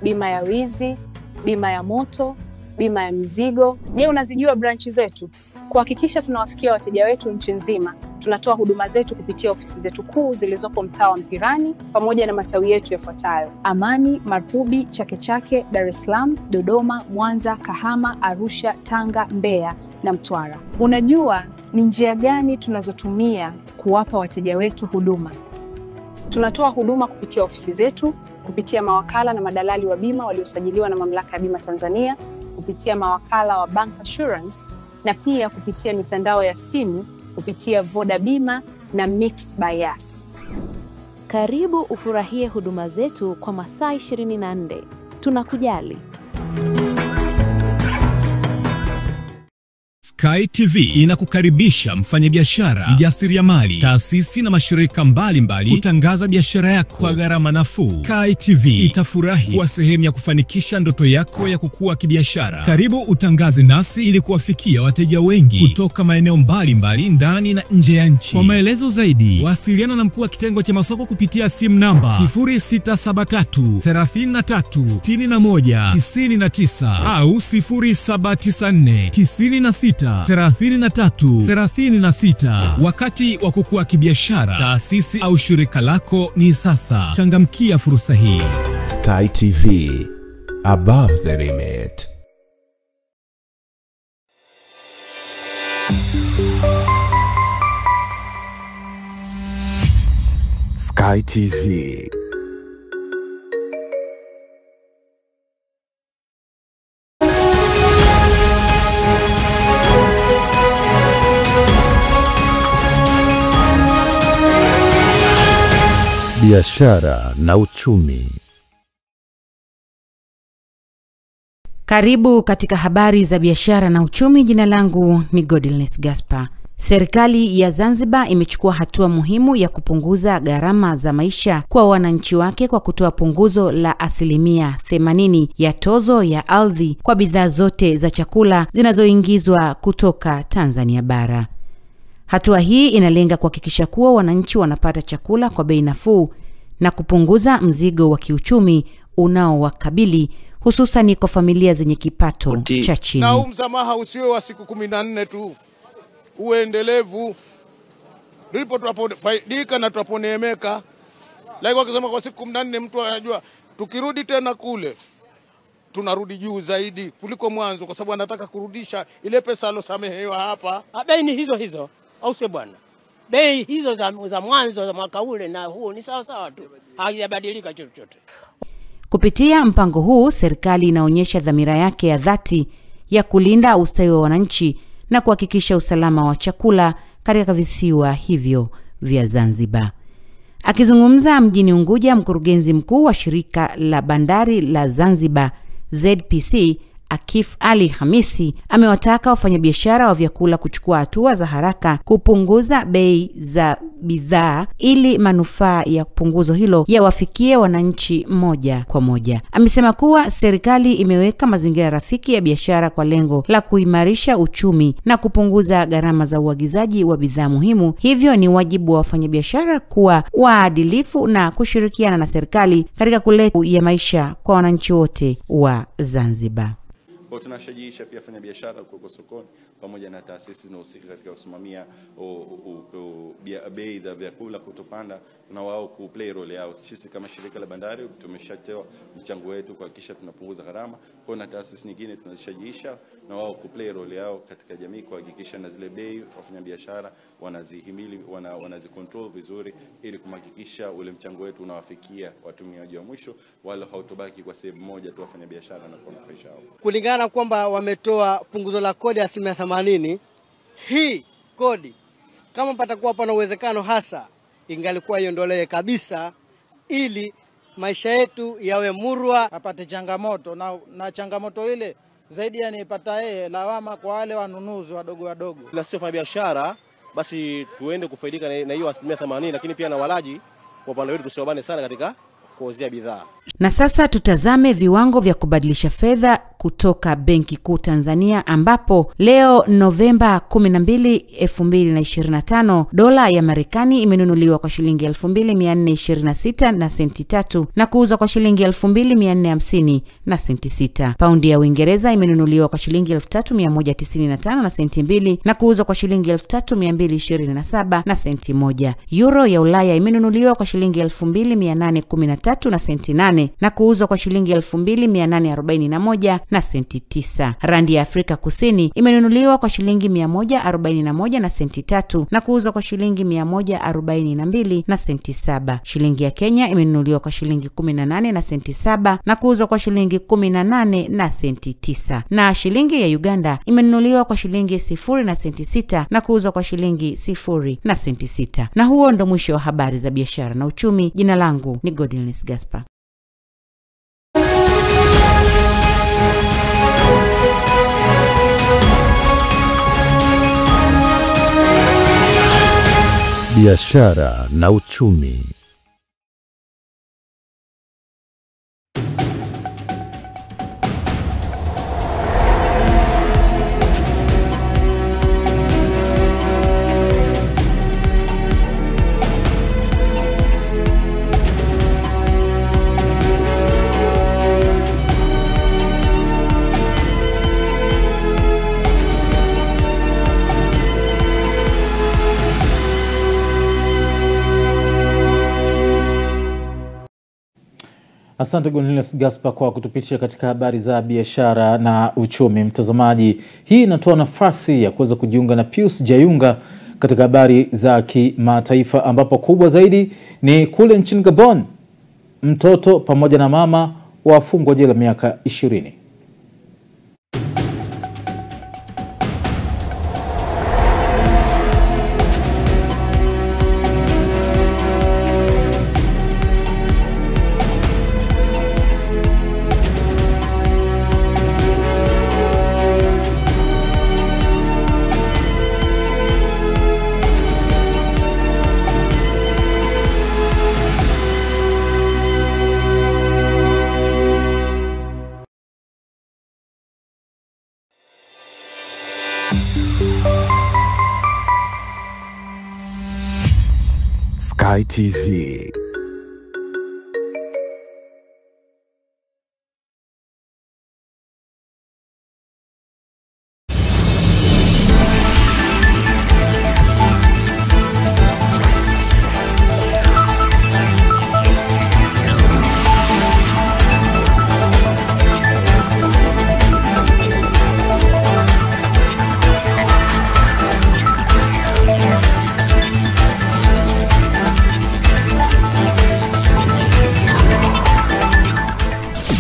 bima ya wizi, bima ya moto, bima ya mizigo. Je, unazijua branchi zetu? Kuhakikisha tunawafikia wateja wetu nchi nzima, tunatoa huduma zetu kupitia ofisi zetu kuu zilizopo mtaa wa Mpirani pamoja na matawi yetu yafuatayo: Amani, Marhubi, Chake Chake, Dar es Salaam, Dodoma, Mwanza, Kahama, Arusha, Tanga, Mbeya na Mtwara. Unajua ni njia gani tunazotumia kuwapa wateja wetu huduma? Tunatoa huduma kupitia ofisi zetu, kupitia mawakala na madalali wa bima waliosajiliwa na Mamlaka ya Bima Tanzania, kupitia mawakala wa Bank Assurance, na pia kupitia mitandao ya simu kupitia Voda Bima na Mix by Yas. Karibu ufurahie huduma zetu kwa masaa 24. Tunakujali. Sky TV inakukaribisha mfanyabiashara, mjasiriamali, taasisi na mashirika mbalimbali kutangaza biashara yako kwa gharama nafuu. Sky TV itafurahi kuwa sehemu ya kufanikisha ndoto yako ya kukua kibiashara. Karibu utangaze nasi ili kuwafikia wateja wengi kutoka maeneo mbalimbali ndani na nje ya nchi. Kwa maelezo zaidi, wasiliana na mkuu wa kitengo cha masoko kupitia simu namba 0673 33 61 99 au 0794 96 3336. Wakati wa kukua kibiashara, taasisi au shirika lako ni sasa. Changamkia fursa hii. Sky TV, above the limit. Sky TV. Biashara na uchumi. Karibu katika habari za biashara na uchumi. Jina langu ni Godliness Gaspar. Serikali ya Zanzibar imechukua hatua muhimu ya kupunguza gharama za maisha kwa wananchi wake kwa kutoa punguzo la 80% ya tozo ya ardhi kwa bidhaa zote za chakula zinazoingizwa kutoka Tanzania bara. Hatua hii inalenga kuhakikisha kuwa wananchi wanapata chakula kwa bei nafuu na kupunguza mzigo wa kiuchumi unaowakabili hususan kwa familia zenye kipato cha chini. Na msamaha usiwe wa siku 14 tu, uwe endelevu. Ndipo tunapofaidika na tunaponeemeka. Lakini wakisema kwa siku 14 mtu anajua tukirudi tena kule tunarudi juu zaidi kuliko mwanzo, kwa sababu anataka kurudisha ile pesa alosamehewa hapa. Bei ni hizo au sio bwana? Bei hizo za mwanzo za mwaka ule na huo ni sawa sawa tu, haijabadilika chochote. Kupitia mpango huu, serikali inaonyesha dhamira yake ya dhati ya kulinda ustawi wa wananchi na kuhakikisha usalama wa chakula katika visiwa hivyo vya Zanzibar. Akizungumza mjini Unguja, mkurugenzi mkuu wa shirika la bandari la Zanzibar ZPC Akif Ali Hamisi amewataka wafanyabiashara wa vyakula kuchukua hatua za haraka kupunguza bei za bidhaa ili manufaa ya punguzo hilo yawafikie wananchi moja kwa moja. Amesema kuwa serikali imeweka mazingira rafiki ya biashara kwa lengo la kuimarisha uchumi na kupunguza gharama za uagizaji wa bidhaa muhimu. Hivyo ni wajibu wa wafanyabiashara kuwa waadilifu na kushirikiana na serikali katika kuleta ya maisha kwa wananchi wote wa Zanzibar. Kwa tunashajiisha pia fanya biashara kwa sokoni pamoja na taasisi zinahusika katika kusimamia bei za vyakula kutopanda, na wao ku play role yao. Sisi kama shirika la bandari tumeshatoa mchango wetu kuhakikisha tunapunguza gharama, kwa na taasisi nyingine tunashajiisha na wao ku play role yao katika jamii kuhakikisha na zile bei wafanya biashara wanazihimili, wanazicontrol vizuri ili kuhakikisha ule mchango wetu unawafikia watumiaji wa mwisho, wala hautobaki kwa sehemu moja tu wafanya biashara na kunufaisha wao. Kulingana kwamba wametoa punguzo la kodi 80%, hii kodi kama patakuwa pana uwezekano hasa ingalikuwa iondolewe kabisa ili maisha yetu yawe murwa. Apate changamoto na changamoto ile zaidi yanipata yeye lawama kwa wale wanunuzi wadogo. Na sio biashara basi tuende kufaidika na hiyo 80%, lakini pia na walaji kwa upande wetu tusiwabane sana katika kuuzia bidhaa. Na sasa tutazame viwango vya kubadilisha fedha kutoka Benki Kuu Tanzania, ambapo leo Novemba 12, 2025 dola ya Marekani imenunuliwa kwa shilingi 2426 na senti 3 na kuuzwa kwa shilingi 2450 na senti 6. Paundi ya Uingereza imenunuliwa kwa shilingi 3195 na senti 2 na kuuzwa kwa shilingi 3227 na senti 1. Euro ya Ulaya imenunuliwa kwa shilingi 2813 na senti 8 na kuuzwa kwa shilingi 2841 na senti 9. Randi ya Afrika Kusini imenunuliwa kwa shilingi 141 na senti 3 na kuuzwa kwa shilingi 142 na senti 7. Shilingi ya Kenya imenunuliwa kwa shilingi 18 na senti 7 na kuuzwa kwa shilingi 18 na senti 9. Na shilingi ya Uganda imenunuliwa kwa shilingi 0 na senti 6 na kuuzwa kwa shilingi 0 na senti 6. Na huo ndo mwisho wa habari za biashara na uchumi. Jina langu ni Godliness Gaspar. Biashara na uchumi. Asante Godliness Gaspar kwa kutupitisha katika habari za biashara na uchumi. Mtazamaji, hii inatoa nafasi ya kuweza kujiunga na Pius Jayunga katika habari za kimataifa, ambapo kubwa zaidi ni kule nchini Gabon, mtoto pamoja na mama wafungwa jela miaka 20. Sky TV.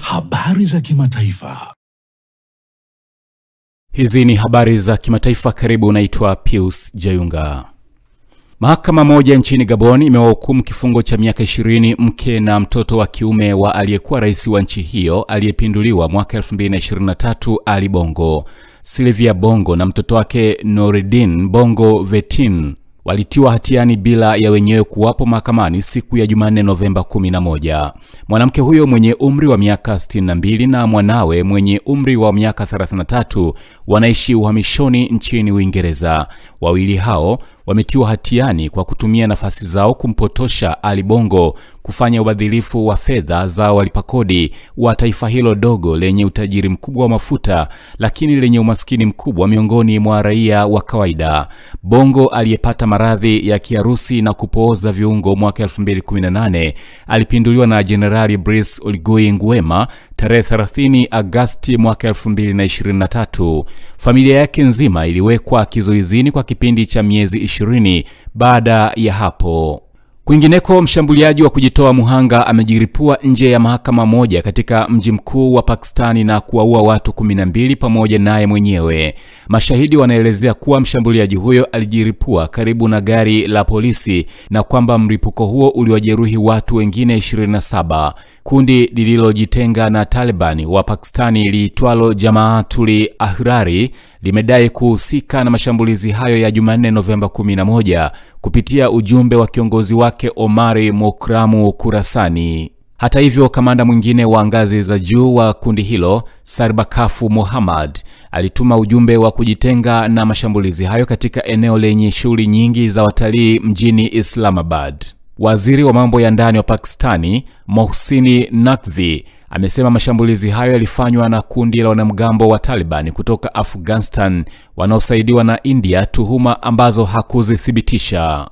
Habari za kimataifa. Hizi ni habari za kimataifa. Karibu, naitwa Pius Jayunga. Mahakama moja nchini Gabon imewahukumu kifungo cha miaka 20 mke na mtoto wa kiume wa aliyekuwa rais wa nchi hiyo aliyepinduliwa mwaka 2023 Ali Bongo. Sylvia Bongo na mtoto wake Noureddine Bongo Vetin walitiwa hatiani bila ya wenyewe kuwapo mahakamani siku ya Jumanne Novemba 11. Mwanamke huyo mwenye umri wa miaka 62 na mwanawe mwenye umri wa miaka 33 wanaishi uhamishoni nchini Uingereza. Wawili hao wametiwa hatiani kwa kutumia nafasi zao kumpotosha Ali Bongo kufanya ubadhilifu wa fedha za walipakodi wa taifa hilo dogo lenye utajiri mkubwa wa mafuta lakini lenye umaskini mkubwa miongoni mwa raia wa kawaida. Bongo aliyepata maradhi ya kiharusi na kupooza viungo mwaka 2018 alipinduliwa na Jenerali Brice Oligui Nguema tarehe 30 Agosti mwaka 2023. Familia yake nzima iliwekwa kizuizini kwa kipindi cha miezi 20 baada ya hapo. Kwingineko, mshambuliaji wa kujitoa muhanga amejiripua nje ya mahakama moja katika mji mkuu wa Pakistani na kuwaua watu 12 pamoja naye mwenyewe. Mashahidi wanaelezea kuwa mshambuliaji huyo alijiripua karibu na gari la polisi na kwamba mlipuko huo uliwajeruhi watu wengine 27. Kundi lililojitenga na Taliban wa Pakistani liitwalo Jamaatul Ahrari limedai kuhusika na mashambulizi hayo ya Jumanne Novemba 11 kupitia ujumbe wa kiongozi wake Omari Mokramu Kurasani. Hata hivyo, kamanda mwingine wa ngazi za juu wa kundi hilo, Sarbakafu Muhammad, alituma ujumbe wa kujitenga na mashambulizi hayo katika eneo lenye shughuli nyingi za watalii mjini Islamabad. Waziri wa mambo ya ndani wa Pakistani, Mohsin Naqvi, amesema mashambulizi hayo yalifanywa na kundi la wanamgambo wa Taliban kutoka Afghanistan wanaosaidiwa na India, tuhuma ambazo hakuzithibitisha.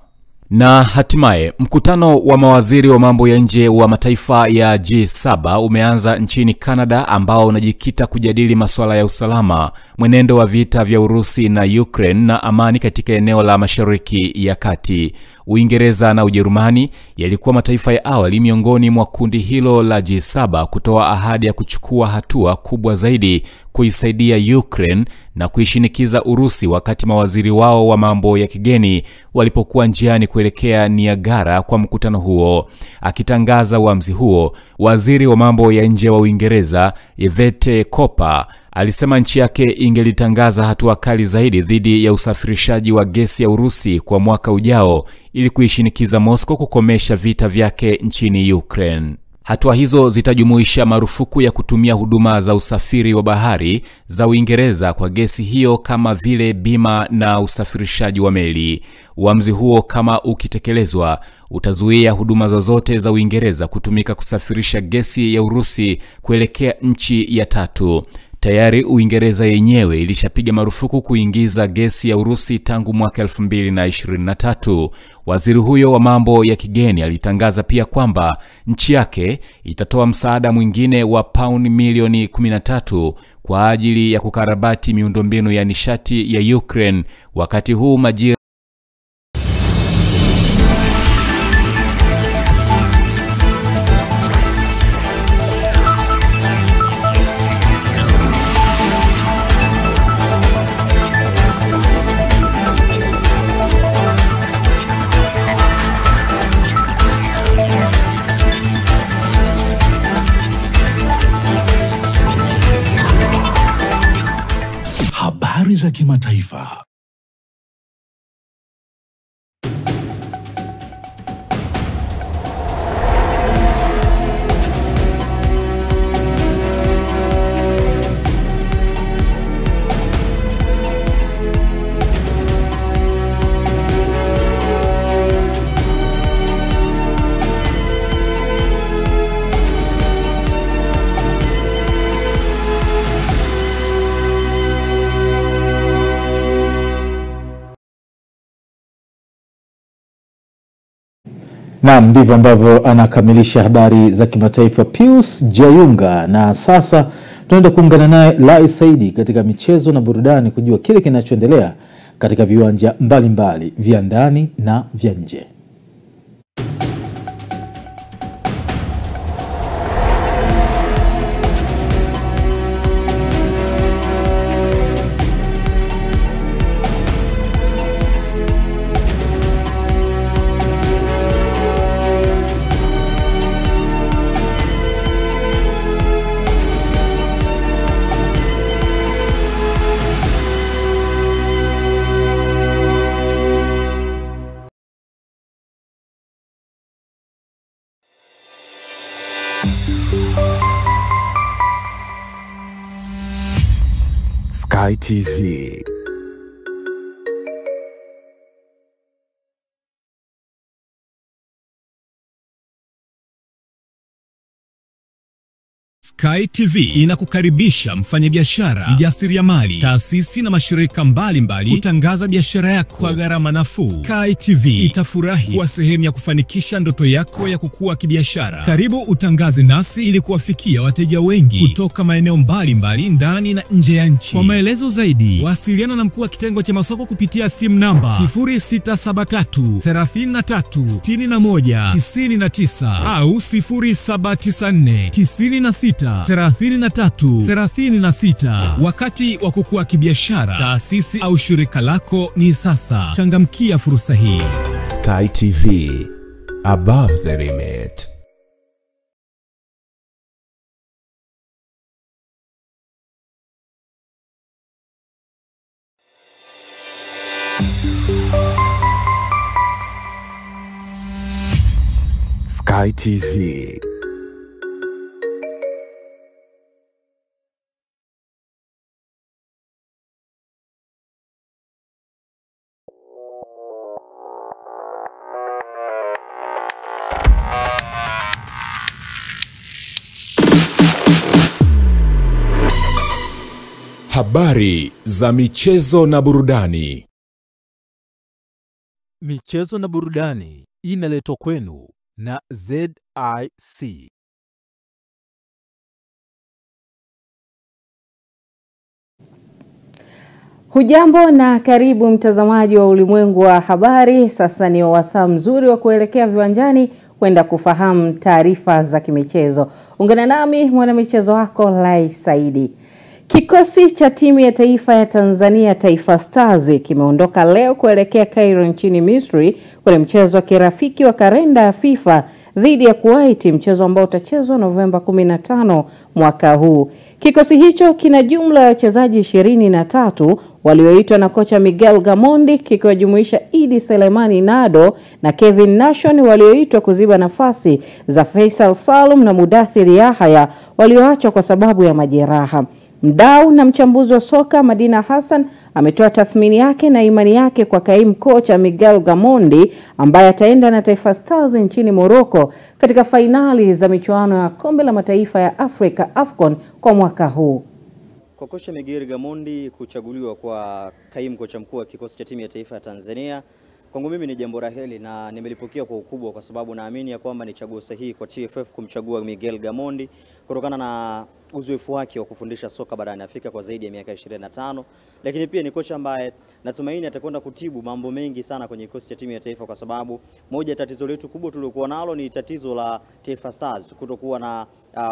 Na hatimaye, mkutano wa mawaziri wa mambo ya nje wa mataifa ya G7 umeanza nchini Canada ambao unajikita kujadili masuala ya usalama, mwenendo wa vita vya Urusi na Ukraine na amani katika eneo la Mashariki ya Kati. Uingereza na Ujerumani yalikuwa mataifa ya awali miongoni mwa kundi hilo la G7 kutoa ahadi ya kuchukua hatua kubwa zaidi kuisaidia Ukraine na kuishinikiza Urusi wakati mawaziri wao wa mambo ya kigeni walipokuwa njiani kuelekea Niagara kwa mkutano huo. Akitangaza uamuzi huo, waziri wa mambo ya nje wa Uingereza Yvette Cooper alisema nchi yake ingelitangaza hatua kali zaidi dhidi ya usafirishaji wa gesi ya Urusi kwa mwaka ujao ili kuishinikiza Moscow kukomesha vita vyake nchini Ukraine. Hatua hizo zitajumuisha marufuku ya kutumia huduma za usafiri wa bahari za Uingereza kwa gesi hiyo kama vile bima na usafirishaji wa meli. Uamuzi huo, kama ukitekelezwa, utazuia huduma zozote za Uingereza kutumika kusafirisha gesi ya Urusi kuelekea nchi ya tatu. Tayari Uingereza yenyewe ilishapiga marufuku kuingiza gesi ya Urusi tangu mwaka 2023. Waziri huyo wa mambo ya kigeni alitangaza pia kwamba nchi yake itatoa msaada mwingine wa pauni milioni 13 kwa ajili ya kukarabati miundombinu ya nishati ya Ukraine wakati huu majira Habari za kimataifa. Naam, ndivyo ambavyo anakamilisha habari za kimataifa Pius Jayunga, na sasa tunaenda kuungana naye Lai Saidi katika michezo na burudani kujua kile kinachoendelea katika viwanja mbalimbali vya ndani na vya nje. Sky TV. Sky TV inakukaribisha mfanyabiashara, mjasiriamali, taasisi na mashirika mbalimbali kutangaza biashara yako kwa gharama nafuu. Sky TV itafurahi kuwa sehemu ya kufanikisha ndoto yako ya kukua kibiashara. Karibu utangaze nasi ili kuwafikia wateja wengi kutoka maeneo mbalimbali ndani na nje ya nchi. Kwa maelezo zaidi, wasiliana na mkuu wa kitengo cha masoko kupitia simu namba 0673 33 61 99 au 0794 96 3336. Wakati wa kukua kibiashara, taasisi au shirika lako ni sasa. Changamkia fursa hii. Sky TV, above the limit. Sky TV. Habari za michezo na burudani. Michezo na burudani inaletwa kwenu na ZIC. Hujambo na karibu mtazamaji wa Ulimwengu wa Habari. Sasa ni wasaa mzuri wa kuelekea viwanjani kwenda kufahamu taarifa za kimichezo. Ungana nami mwanamichezo wako Lai Saidi. Kikosi cha timu ya taifa ya Tanzania Taifa Stars kimeondoka leo kuelekea Cairo nchini Misri kwenye mchezo wa kirafiki wa kalenda ya FIFA dhidi ya Kuwait, mchezo ambao utachezwa Novemba 15 mwaka huu. Kikosi hicho kina jumla ya wachezaji 23 walioitwa na kocha Miguel Gamondi, kikiwajumuisha Idi Selemani Nado na Kevin Nation walioitwa kuziba nafasi za Faisal Salum na Mudathir Yahya walioachwa kwa sababu ya majeraha. Mdau na mchambuzi wa soka Madina Hassan ametoa tathmini yake na imani yake kwa kaimu kocha Miguel Gamondi ambaye ataenda na Taifa Stars nchini Morocco katika fainali za michuano ya Kombe la Mataifa ya Afrika AFCON kwa mwaka huu. Kwa kocha Miguel Gamondi kuchaguliwa kwa kaimu kocha mkuu wa kikosi cha timu ya taifa ya Tanzania, kwangu mimi ni jambo la heri na nimelipokea kwa ukubwa, kwa sababu naamini ya kwamba ni chaguo sahihi kwa TFF kumchagua Miguel Gamondi kutokana na uzoefu wake wa kufundisha soka barani Afrika kwa zaidi ya miaka 25, lakini pia ni kocha ambaye natumaini atakwenda kutibu mambo mengi sana kwenye kikosi cha timu ya taifa, kwa sababu moja tatizo letu kubwa tuliokuwa nalo ni tatizo la Taifa Stars kutokuwa na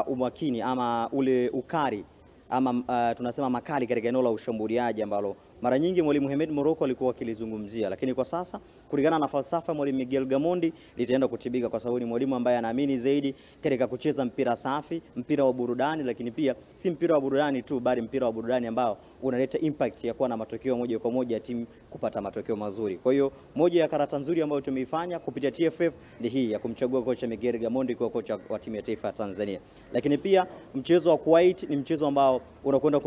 umakini ama ule ukari ama tunasema makali katika eneo la ushambuliaji ambalo mara nyingi mwalimu Hemed Morocco alikuwa akilizungumzia, lakini kwa sasa kulingana na falsafa mwalimu Miguel Gamondi litaenda kutibika, kwa sababu ni mwalimu ambaye anaamini zaidi katika kucheza mpira safi, mpira wa burudani, lakini pia si mpira wa burudani tu bali mpira wa burudani ambao unaleta impact ya kuwa na matokeo moja kwa moja ya timu kupata matokeo mazuri. Kwa hiyo moja ya karata nzuri ambayo tumeifanya kupitia TFF ni hii ya kumchagua kocha Miguel Gamondi kwa kocha wa timu ya taifa ya Tanzania. Lakini pia mchezo wa Kuwait ni mchezo ambao unakwenda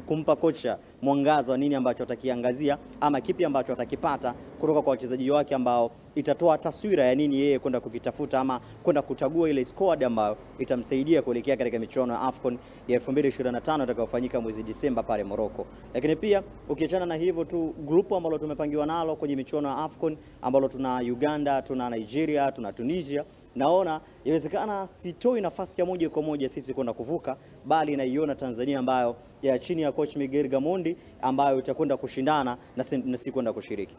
kumpa kocha mwangaza kitatangazwa, nini ambacho atakiangazia ama kipi ambacho atakipata kutoka kwa wachezaji wake, ambao itatoa taswira ya nini yeye kwenda kukitafuta ama kwenda kuchagua ile squad ambayo itamsaidia kuelekea katika michuano ya AFCON ya 2025 itakayofanyika mwezi Disemba pale Morocco. Lakini pia ukiachana na hivyo tu, grupu ambalo tumepangiwa nalo kwenye michuano ya AFCON ambalo tuna Uganda, tuna Nigeria, tuna Tunisia, naona inawezekana sitoi nafasi ya moja kwa moja sisi kwenda kuvuka, bali naiona Tanzania ambayo ya chini ya coach Miguel Gamondi ambayo itakwenda kushindana na si kwenda kushiriki.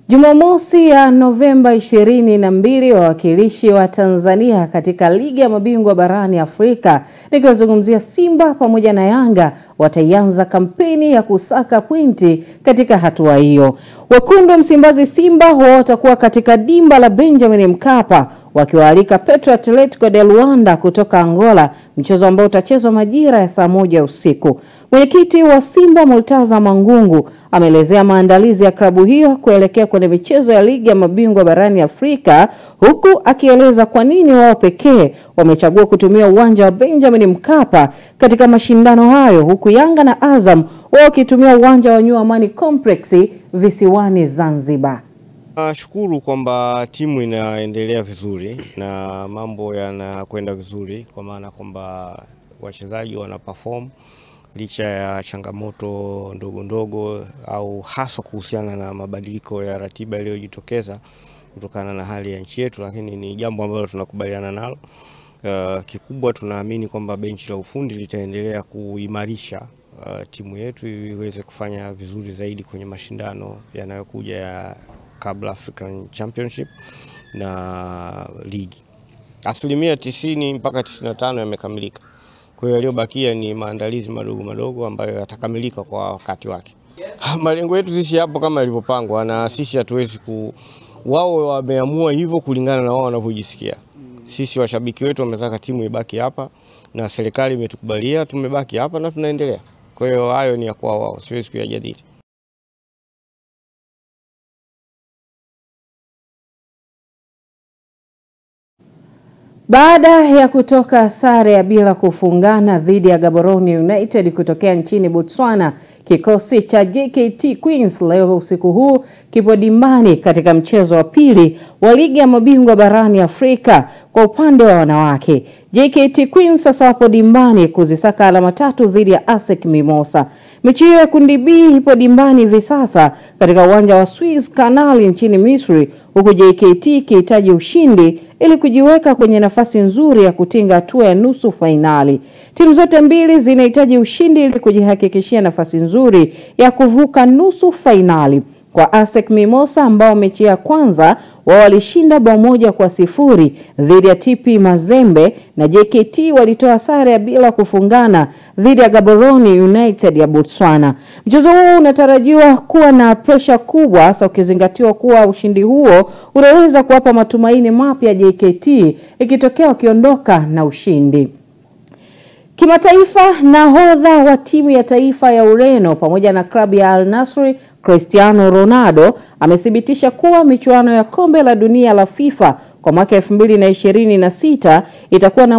Jumamosi ya Novemba 22, wawakilishi wa Tanzania katika ligi ya mabingwa barani Afrika, nikiwazungumzia Simba pamoja na Yanga, wataianza kampeni ya kusaka pointi katika hatua hiyo. Wekundu Msimbazi Simba watakuwa katika dimba la Benjamin Mkapa wakiwaalika Petro Atletico de Luanda kutoka Angola, mchezo ambao utachezwa majira ya saa 1 usiku. Mwenyekiti wa Simba Multaza Mangungu ameelezea maandalizi ya klabu hiyo kuelekea kwenye michezo ya ligi ya mabingwa barani Afrika, huku akieleza kwa nini wao pekee wamechagua kutumia uwanja wa Benjamin Mkapa katika mashindano hayo, huku Yanga na Azam wao kitumia uwanja wa New Amani Complex visiwani Zanzibar. Nashukuru kwamba timu inaendelea vizuri na mambo yanakwenda vizuri, kwa maana kwamba wachezaji wana perform licha ya changamoto ndogo ndogo au hasa kuhusiana na mabadiliko ya ratiba iliyojitokeza kutokana na hali ya nchi yetu, lakini ni jambo ambalo tunakubaliana nalo. Kikubwa tunaamini kwamba benchi la ufundi litaendelea kuimarisha timu yetu ili iweze kufanya vizuri zaidi kwenye mashindano yanayokuja ya Kabla African Championship na ligi. Asilimia 90 mpaka 95 yamekamilika. Kwa hiyo yaliyobakia ni maandalizi madogo madogo ambayo yatakamilika kwa wakati wake. Malengo yetu sisi hapo kama yalivyopangwa, na sisi hatuwezi wao wameamua hivyo kulingana na wao wanavyojisikia. Sisi washabiki wetu wametaka timu ibaki hapa na serikali imetukubalia tumebaki hapa na tunaendelea. Kwa hiyo hayo ni ya kwa wao, siwezi kuyajadili. Baada ya kutoka sare ya bila kufungana dhidi ya Gaborone United kutokea nchini Botswana, kikosi cha JKT Queens leo usiku huu kipo dimbani katika mchezo wa pili wa ligi ya mabingwa barani Afrika kwa upande wa wanawake. JKT Queens sasa wapo dimbani kuzisaka alama 3 dhidi ya ASEC Mimosa. Mechi ya kundi B ipo dimbani hivi sasa katika uwanja wa Suez Canal nchini Misri, huku JKT ikihitaji ushindi ili kujiweka kwenye nafasi nzuri ya kutinga hatua ya nusu fainali. Timu zote mbili zinahitaji ushindi ili kujihakikishia nafasi nzuri ya kuvuka nusu fainali. Kwa ASEC Mimosa ambao mechi ya kwanza wao walishinda bao 1-0 dhidi ya TP Mazembe, na JKT walitoa sare ya bila kufungana dhidi ya Gaborone United ya Botswana. Mchezo huu unatarajiwa kuwa na pressure kubwa, hasa ukizingatiwa kuwa ushindi huo unaweza kuwapa matumaini mapya JKT ikitokea wakiondoka na ushindi. Kimataifa, nahodha wa timu ya taifa ya Ureno pamoja na klabu ya Al Nassr Cristiano Ronaldo amethibitisha kuwa michuano ya kombe la dunia la FIFA kwa mwaka 2026 itakuwa ni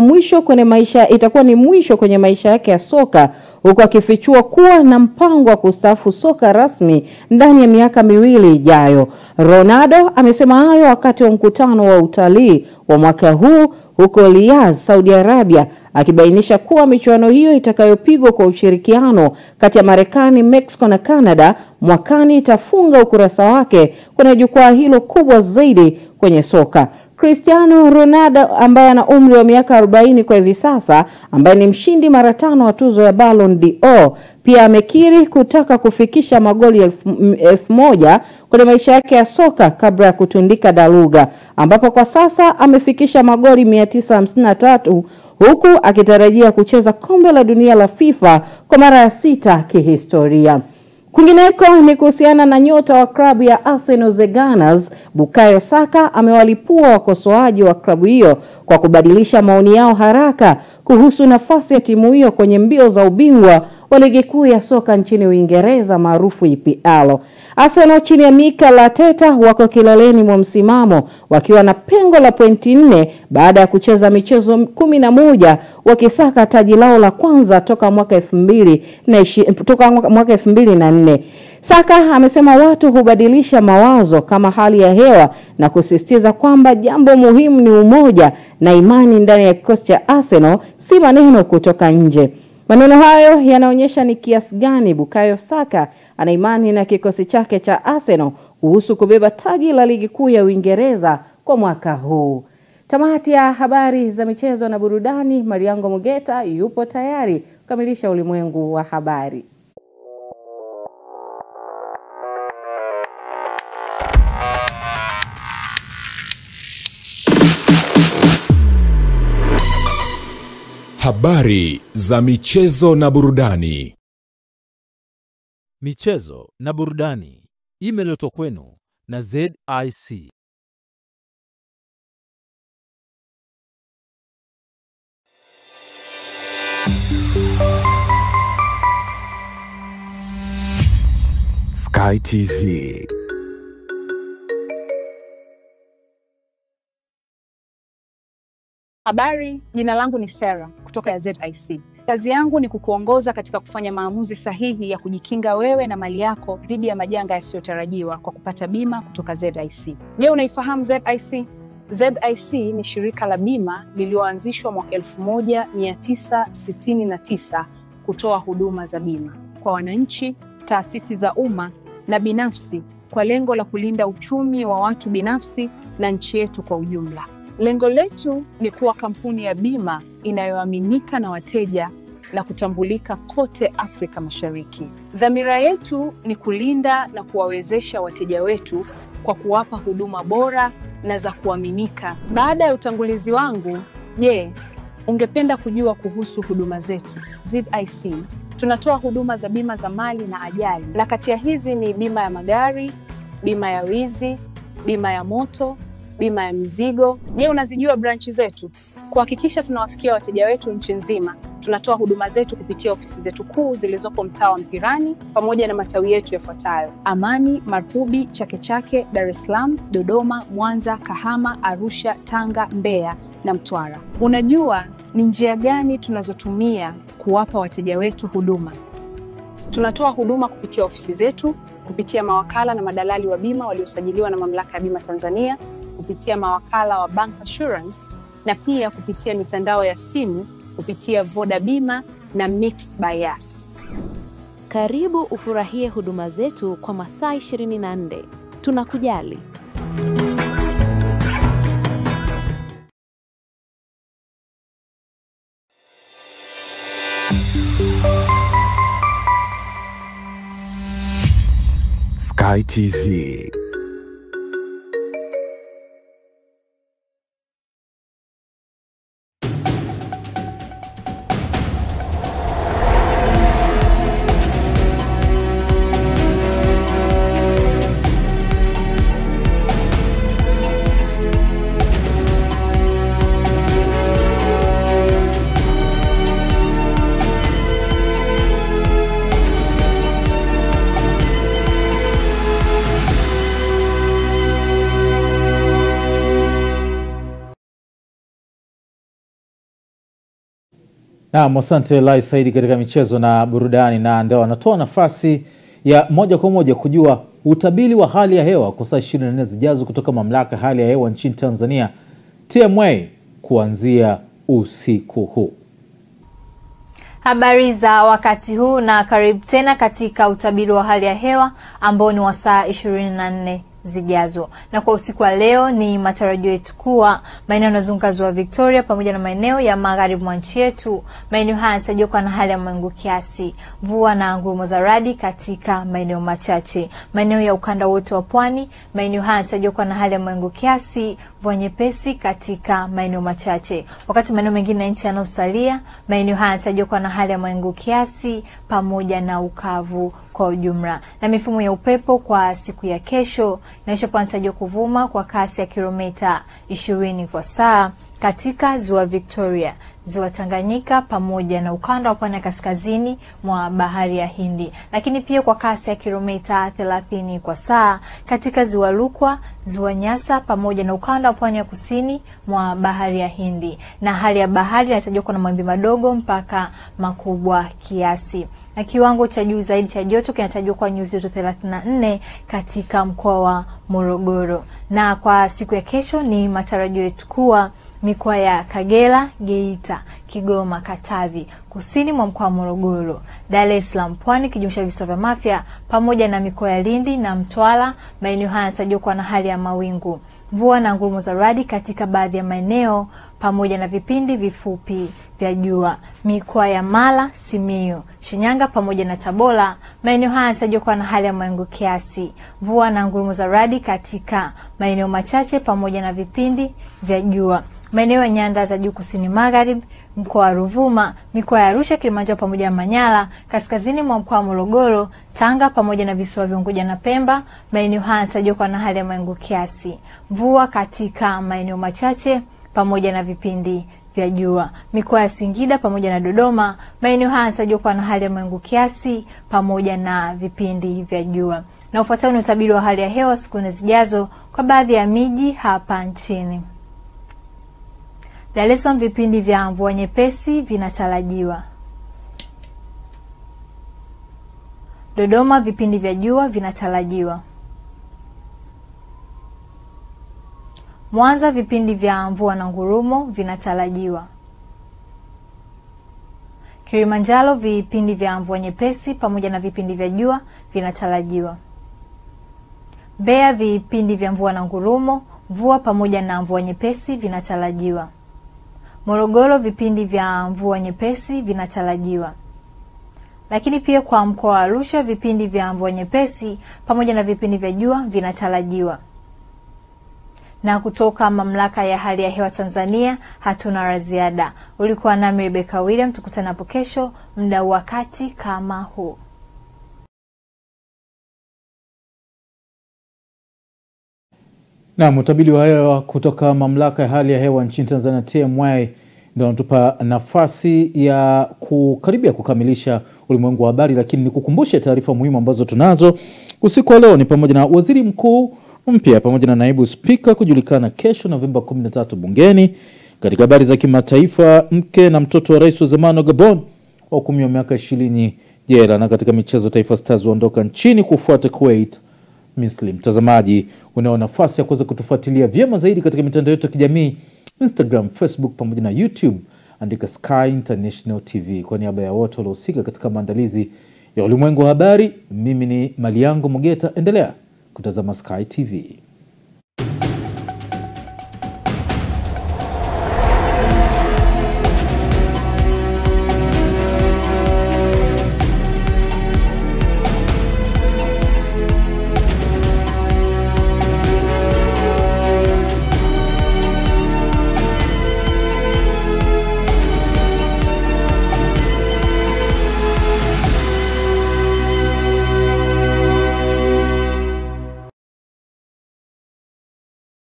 mwisho kwenye maisha yake ya soka, huku akifichua kuwa na mpango wa kustaafu soka rasmi ndani ya miaka 2 ijayo. Ronaldo amesema hayo wakati wa mkutano wa utalii wa mwaka huu huko Riyadh, Saudi Arabia, akibainisha kuwa michuano hiyo itakayopigwa kwa ushirikiano kati ya Marekani, Mexico na Canada mwakani itafunga ukurasa wake kwenye jukwaa hilo kubwa zaidi kwenye soka. Cristiano Ronaldo ambaye ana umri wa miaka 40 kwa hivi sasa, ambaye ni mshindi mara 5 wa tuzo ya Ballon d'Or, pia amekiri kutaka kufikisha magoli 1000 kwenye maisha yake ya soka kabla ya kutundika daluga, ambapo kwa sasa amefikisha magoli 953 huku akitarajia kucheza kombe la dunia la FIFA kwa mara ya 6 kihistoria. Kwingineko ni kuhusiana na nyota wa klabu ya Arsenal the Gunners, Bukayo Saka amewalipua wakosoaji wa klabu hiyo kwa kubadilisha maoni yao haraka kuhusu nafasi ya timu hiyo kwenye mbio za ubingwa wa ligi kuu ya soka nchini Uingereza maarufu EPL. Arsenal chini ya Mikel Arteta wako kileleni mwa msimamo wakiwa na pengo la pointi 4 baada ya kucheza michezo 11 wakisaka taji lao la kwanza toka mwaka 2004. Saka amesema watu hubadilisha mawazo kama hali ya hewa na kusisitiza kwamba jambo muhimu ni umoja na imani ndani ya kikosi cha Arsenal, si maneno kutoka nje. Maneno hayo yanaonyesha ni kiasi gani Bukayo Saka ana imani na kikosi chake cha Arsenal kuhusu kubeba taji la ligi kuu ya Uingereza kwa mwaka huu. Tamati ya habari za michezo na burudani, Mariango Mugeta yupo tayari kukamilisha ulimwengu wa habari. Habari za michezo na burudani. Michezo na burudani imeletwa kwenu na ZIC. Sky TV. Habari, jina langu ni Sarah kutoka ya ZIC. Kazi yangu ni kukuongoza katika kufanya maamuzi sahihi ya kujikinga wewe na mali yako dhidi ya majanga yasiyotarajiwa kwa kupata bima kutoka ZIC. Je, unaifahamu ZIC? ZIC ni shirika la bima lililoanzishwa mwaka 1969 kutoa huduma za bima kwa wananchi, taasisi za umma na binafsi kwa lengo la kulinda uchumi wa watu binafsi na nchi yetu kwa ujumla. Lengo letu ni kuwa kampuni ya bima inayoaminika na wateja na kutambulika kote Afrika Mashariki. Dhamira yetu ni kulinda na kuwawezesha wateja wetu kwa kuwapa huduma bora na za kuaminika. Baada ya utangulizi wangu, je, ungependa kujua kuhusu huduma zetu? ZIC tunatoa huduma za bima za mali na ajali, na kati ya hizi ni bima ya magari, bima ya wizi, bima ya moto, bima ya mizigo. Je, unazijua branchi zetu? Kuhakikisha tunawafikia wateja wetu nchi nzima, tunatoa huduma zetu kupitia ofisi zetu kuu zilizopo mtaa wa Mpirani pamoja na matawi yetu yafuatayo: Amani, Marubi, Chake Chake, Dar es Salaam, Dodoma, Mwanza, Kahama, Arusha, Tanga, Mbeya na Mtwara. Unajua ni njia gani tunazotumia kuwapa wateja wetu huduma? Tunatoa huduma kupitia ofisi zetu, kupitia mawakala na madalali wa bima waliosajiliwa na Mamlaka ya Bima Tanzania, kupitia mawakala wa Bank Assurance na pia kupitia mitandao ya simu kupitia Voda Bima na Mix by Yas. Karibu ufurahie huduma zetu kwa masaa 24. Tunakujali. Sky TV. Naam, asante Lai Saidi katika michezo na burudani, na ndio anatoa nafasi ya moja kwa moja kujua utabiri wa hali ya hewa kwa saa 24 zijazo kutoka Mamlaka hali ya hewa nchini Tanzania TMA kuanzia usiku huu. Habari za wakati huu na karibu tena katika utabiri wa hali ya hewa ambao ni wa saa 24 zijazo. Na kwa usiku wa leo ni matarajio yetu kuwa maeneo yanayozunguka ziwa Victoria pamoja na maeneo ya magharibi mwa nchi yetu, maeneo haya yanatarajiwa kuwa na hali ya mawingu kiasi, mvua na ngurumo za radi katika maeneo machache. Maeneo ya ukanda wote wa pwani, maeneo haya yanatarajiwa kuwa na hali ya mawingu kiasi, mvua nyepesi katika maeneo machache. Wakati maeneo mengine ya nchi yanayosalia, maeneo haya yanatarajiwa kuwa na hali ya mawingu kiasi pamoja na ukavu kwa ujumla. Na mifumo ya upepo kwa siku ya kesho inatarajiwa kuvuma kwa kasi ya kilomita 20 kwa saa katika ziwa Victoria, ziwa Tanganyika pamoja na ukanda wa pwani ya kaskazini mwa bahari ya Hindi, lakini pia kwa kasi ya kilomita 30 kwa saa katika ziwa Rukwa, ziwa Nyasa pamoja na ukanda wa pwani ya kusini mwa bahari ya Hindi, na hali ya bahari inatajwa kuwa na mawimbi madogo mpaka makubwa kiasi. Na kiwango cha juu zaidi cha joto kinatajwa kwa nyuzi joto 34 katika mkoa wa Morogoro. Na kwa siku ya kesho ni matarajio yetu kuwa mikoa ya Kagera, Geita, Kigoma, Katavi, kusini mwa mkoa wa Morogoro, Dar es Salaam, Pwani kijumlisha visiwa vya Mafia pamoja na mikoa ya Lindi na Mtwara, maeneo haya yanatarajiwa kuwa na hali ya mawingu, mvua na ngurumo za radi katika baadhi ya maeneo pamoja na vipindi vifupi vya jua. Mikoa ya Mara, Simiyu, Shinyanga pamoja na Tabora, maeneo haya yanatarajiwa kuwa na hali ya mawingu kiasi, mvua na ngurumo za radi katika maeneo machache pamoja na vipindi vya jua. Maeneo ya nyanda za juu kusini magharibi, mkoa wa Ruvuma, mikoa ya Arusha, Kilimanjaro pamoja na Manyara, kaskazini mwa mkoa wa Morogoro, Tanga pamoja na visiwa vya Unguja na Pemba, maeneo haya yanatarajiwa kuwa na hali ya mawingu kiasi, mvua katika maeneo machache pamoja na vipindi vya jua. Mikoa ya Singida pamoja na Dodoma, maeneo haya yanatarajiwa kuwa na hali ya mawingu kiasi pamoja na vipindi vya jua. Na ufuatao ni utabiri wa hali ya hewa siku zijazo kwa baadhi ya miji hapa nchini. Dar es Salaam, vipindi vya mvua nyepesi vinatarajiwa. Dodoma, vipindi vya jua vinatarajiwa. Mwanza, vipindi vya mvua na ngurumo vinatarajiwa. Kilimanjaro, vipindi vya mvua nyepesi pamoja na vipindi vya jua vinatarajiwa. Mbeya, vipindi vya mvua na ngurumo, mvua pamoja na mvua nyepesi vinatarajiwa. Morogoro, vipindi vya mvua nyepesi vinatarajiwa. Lakini pia kwa mkoa wa Arusha, vipindi vya mvua nyepesi pamoja na vipindi vya jua vinatarajiwa. Na kutoka Mamlaka ya Hali ya Hewa Tanzania hatuna la ziada. Ulikuwa nami Rebecca William, tukutane hapo kesho muda wakati kama huu. Na utabiri wa hewa kutoka Mamlaka ya Hali ya Hewa nchini Tanzania TMA ndio natupa nafasi ya kukaribia kukamilisha ulimwengu wa habari, lakini nikukumbushe taarifa muhimu ambazo tunazo usiku wa leo. Ni pamoja na waziri mkuu mpya pamoja na naibu spika kujulikana kesho Novemba 13 bungeni. Katika habari za kimataifa, mke na mtoto wa rais wa zamani wa Gabon wahukumiwa miaka 20 jela. Na katika michezo, Taifa Stars waondoka nchini kufuata Kuwait Misri. Mtazamaji, unao nafasi ya kuweza kutufuatilia vyema zaidi katika mitandao yetu ya kijamii Instagram, Facebook pamoja na YouTube. Andika Sky International TV. Kwa niaba ya wote waliohusika katika maandalizi ya ulimwengu wa habari, mimi ni Maliango Mugeta. Endelea kutazama Sky TV.